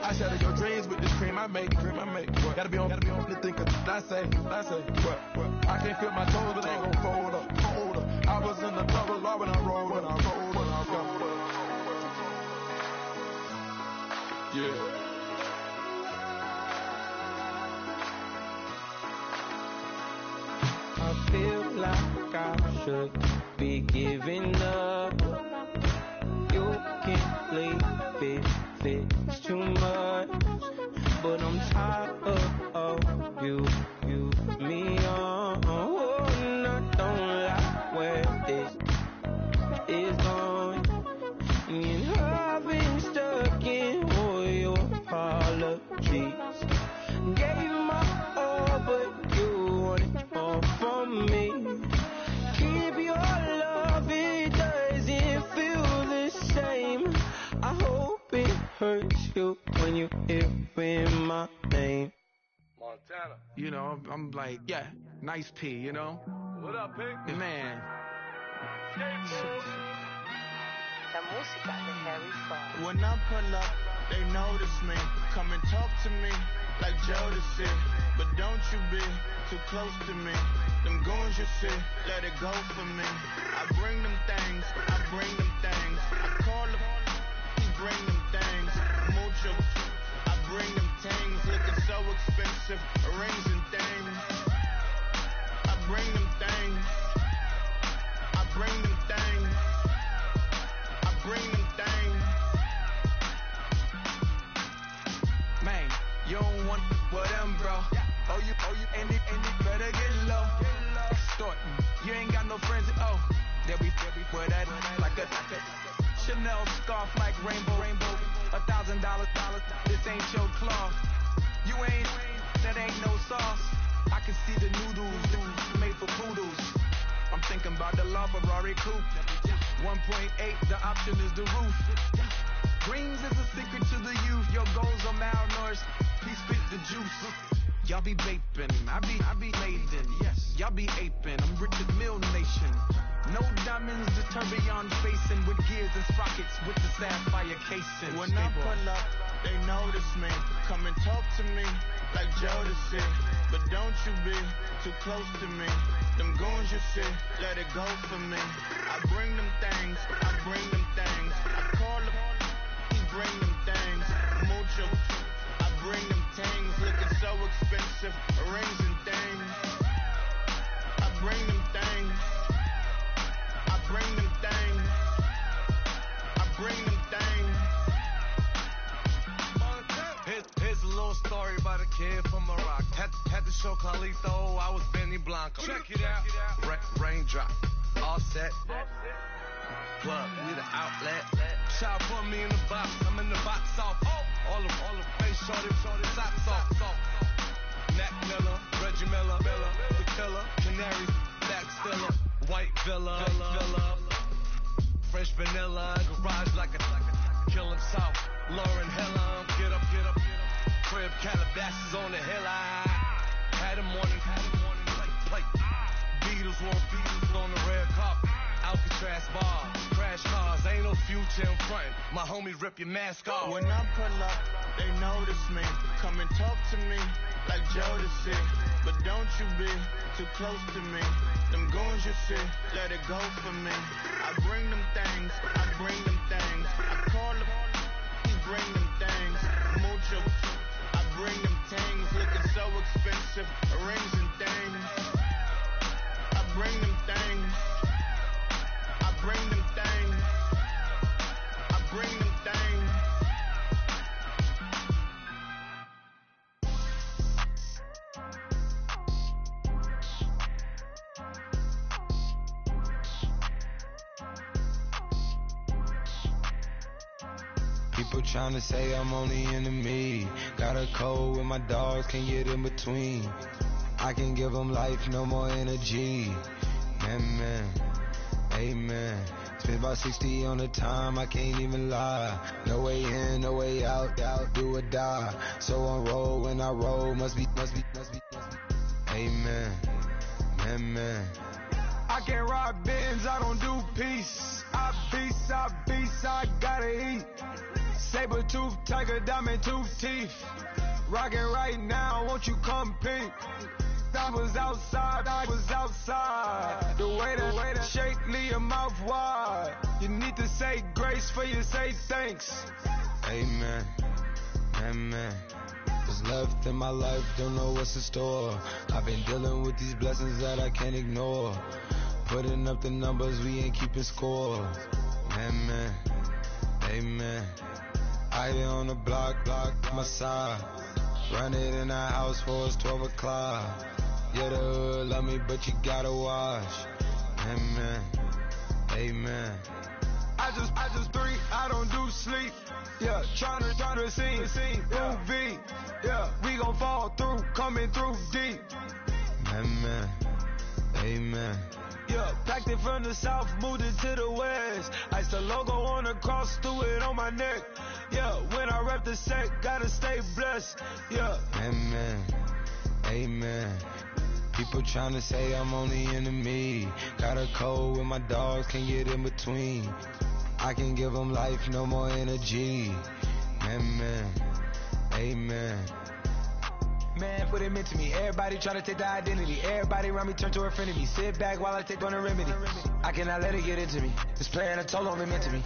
I shatter your dreams with this cream I make. What? Gotta be on the thinker. I say. What? I can't feel my toes, but they ain't gon' fold up. I was in the double law when I rolled. Yeah. I feel like I should be giving up. You can't leave it, it's too much. But I'm tired of you, me on. Oh, and I don't like where this is going. And I've been stuck in all your apologies. Gave my all, but you want it all from me. Keep your love, it doesn't feel the same. I hope it hurts you when you hear my name. Montana. You know, I'm like, yeah, nice P, you know? What up, Pink? Man. When I pull up, they notice me. Come and talk to me like Jodeci. But don't you be too close to me. Them goons you see, let it go for me. I bring them things, I call them, bring them things. Mucho, I bring them things. Looking so expensive, rings and things. I bring them things. I bring them things. I bring them things. Man, you don't want with them, bro. Oh, you, and it better get low. Extorting, you ain't got no friends. Oh, they'll be for that like a Chanel scarf like rainbow. $1,000. This ain't your cloth. You ain't, that ain't no sauce. I can see the noodles made for poodles. I'm thinking about the La Ferrari coupe. 1.8, the option is the roof. Dreams is a secret to the youth. Your goals are malnourished. Please spit the juice. Y'all be vaping, I be laden. Yes, y'all be aping. I'm Richard Mill Nation. No diamonds, the tourbillon facing with gears and sprockets with the sapphire casing. When I pull up, they notice me. Come and talk to me like Jodeci. But don't you be too close to me. Them goons you see, let it go for me. I bring them things, I call them, bring them things. Mucho, I bring them things. Looking so expensive, rings and things. I bring them things. I bring them things. I bring them things. Here's a little story about a kid from Morocco. Had to show Carlito I was Benny Blanco. Check it out. Raindrop, all set. Plug, we the outlet. Shot put me in the box. I'm in the box off. All the face shorty, socks off. Mac Miller, Reggie Miller, the killer, Canaries, back stiller, white villa, fresh vanilla, garage like a killing south. Lauren Hiller, get up. Crib Calabasas on the hill. I had him on plate. Beatles on the red carpet. Alcatraz bar, crash cars, ain't no future in front. My homies rip your mask off. When I pull up, they notice me. Come and talk to me like Jodeci. But don't you be too close to me. Them goons you see, let it go for me. I bring them things, I call them, bring them things. Mucho, I bring them things. Looking so expensive, rings and things. I bring them things. I bring them things. I bring them things. People trying to say I'm on the enemy. Got a code with my dogs, can't get in between. I can give them life, no more energy. Amen, amen. Spent about 60 on the time, I can't even lie. No way in, no way out, do or die. So on roll, when I roll, must be. Amen, amen. I can't rock Benz, I don't do peace. I beast, I gotta eat. Saber tooth, tiger, diamond tooth teeth. Rockin' right now, won't you come peep? I was outside. The way that shake, leave your mouth wide. You need to say grace for you say thanks. Amen, amen. What's left in my life, don't know what's in store. I've been dealing with these blessings that I can't ignore. Putting up the numbers, we ain't keeping score. Amen, amen. I be on the block, my side. Run it in the house for us 12 o'clock. Yeah, the hood love me, but you gotta watch. Amen, amen. I just three, I don't do sleep. Yeah, tryna see, UV. Yeah, we gon' fall through, coming through deep. Amen, amen. Yeah, packed it from the south, moved it to the west. Ice the logo on the cross, threw it on my neck. Yeah, when I rep the set, gotta stay blessed. Yeah. Amen, amen. People trying to say I'm on the enemy. Got a code with my dogs, can't get in between. I can give them life, no more energy. Amen, amen. Man, what it meant to me. Everybody try to take the identity. Everybody around me turn to a friend of me. Sit back while I take on the remedy. I cannot let it get into me. It's playing a toll on me, meant to me.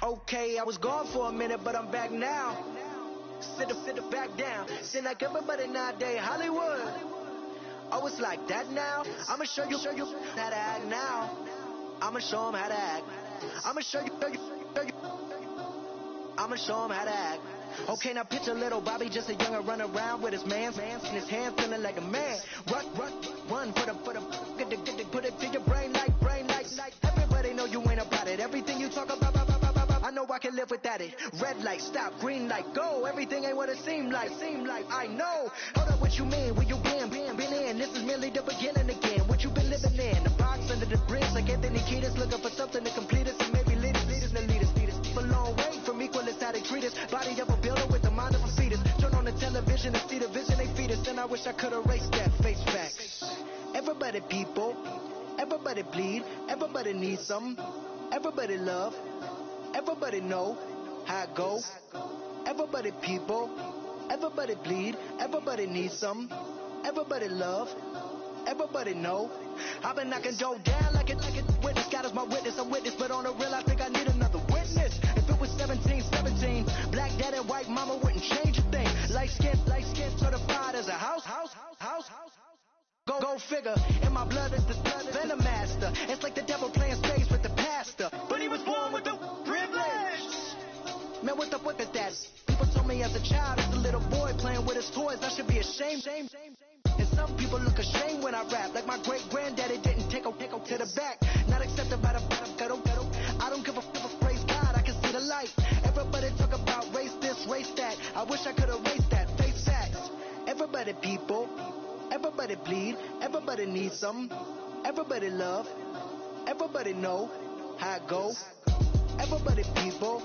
Okay, I was gone for a minute, but I'm back now. Sit back down. Seem like everybody nowadays, Hollywood. Oh, it's like that now? I'ma show you how to act now. I'ma show them how to act. I'ma show you. I'ma show them how to act. Okay, now picture little Bobby, just a younger run around with his man in his hand, feeling like a man. Run for the put it to your brain like. Everybody know you ain't about it. Everything you talk about, I know I can live without it. Red light, stop, green light, go. Everything ain't what it seem like. I know. Hold up, what you mean? Where you been in? This is merely the beginning again. What you been living in? The box under the bridge, like Anthony Kiedis, looking for something to complete us and maybe lead us. A long way from equal is how they treat us. Body of a builder with the mind of a fetus. Turn on the television and see the vision they feed us, and I wish I could erase that. Face facts. Everybody people, everybody bleed, everybody needs some, everybody love. Everybody know how it go. Everybody people, everybody bleed, everybody needs some, everybody love, everybody know. I've been knocking dough down like it witness. God is my witness, I'm witness, but on the real I think I need another witness. If it was 17, black dad and white mama wouldn't change a thing. Light skin, certified as a house. Go figure, in my blood is the venom master. It's like the devil playing space with the pastor, but he was born with the privilege. Man, what the that? People told me as a child, as a little boy playing with his toys, I should be ashamed. And some people look ashamed when I rap, like my great granddaddy didn't take a to the back. Not accepted by the ghetto. I don't give a praise God, I can see the light. Everybody talk about race this, race that. I wish I could erase that. Face facts. Everybody people. Everybody bleed, everybody needs some, everybody love, everybody know how it go. Everybody people,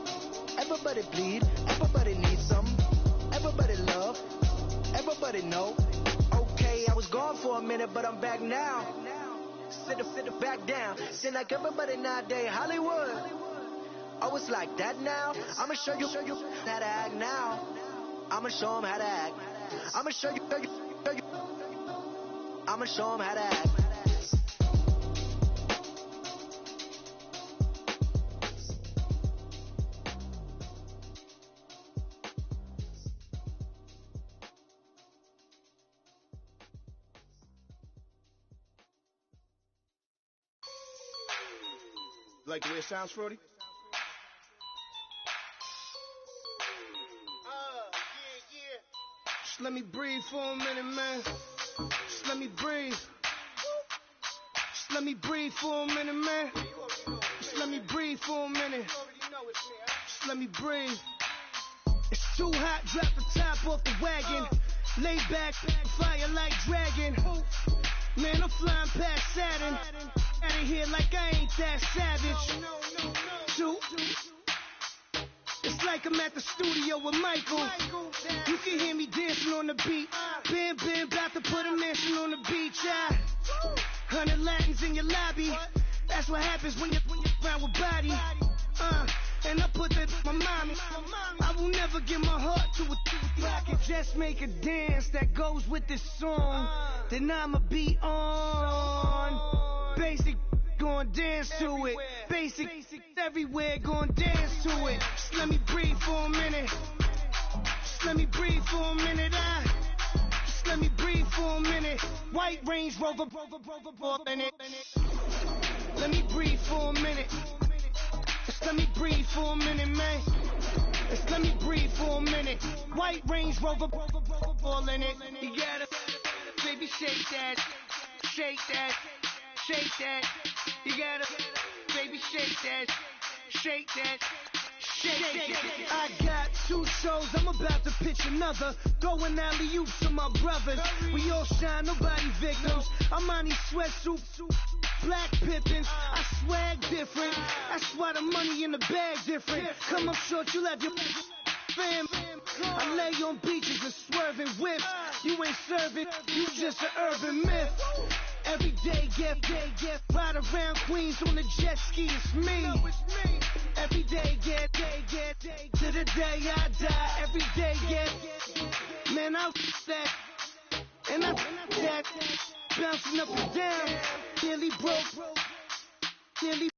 everybody bleed, everybody needs some, everybody love, everybody know. Okay, I was gone for a minute, but I'm back now. Sit back down. Seem like everybody nowadays, Hollywood. Oh, it's like that now? I'ma show you how to act now. I'ma show them how to act. I'ma show you. I'ma show them how to act. Like the way it sounds, Frody? Just let me breathe for a minute, man. Just let me breathe. Just let me breathe for a minute, man. Just let me breathe for a minute. Just let me breathe. It's too hot, drop the top off the wagon. Lay back, fire like dragon. Man, I'm flying past Saturn. Out of here like I ain't that savage. Two. It's like I'm at the studio with Michael. You can hear me dancing on the beat. Bam, bam, about to put a mansion on the beach. 100 Latins in your lobby. That's what happens when you're around with body. And I put that in my mommy. I will never give my heart to a I can just make a dance that goes with this song. Then I'ma be on. Basic, gon' dance to it. Basic, everywhere, gon' dance to it. Just let me breathe for a minute. Just let me breathe for a minute. Just let me breathe for a minute. White Range Rover, in it. Let me breathe for a minute. Just let me breathe for a minute, man. Just let me breathe for a minute. White Range Rover, ball in it. You gotta, baby, shake that, shake that, shake that. You gotta, baby, shake that, shake that. I got 2 shows, I'm about to pitch another. Throwing alley-oops to my brothers. We all shine, nobody victims. I'm on these sweatsuits, black Pippins. I swag different. That's why the money in the bag different. Come up short, you'll have your fam. I lay on beaches and swerving whips. You ain't serving, you just an urban myth. Every day, get ride around Queens on a jet ski, it's me. Every day, get to the day I die. Every day, get, man, I that, and I that, bouncing up and down, nearly broke, nearly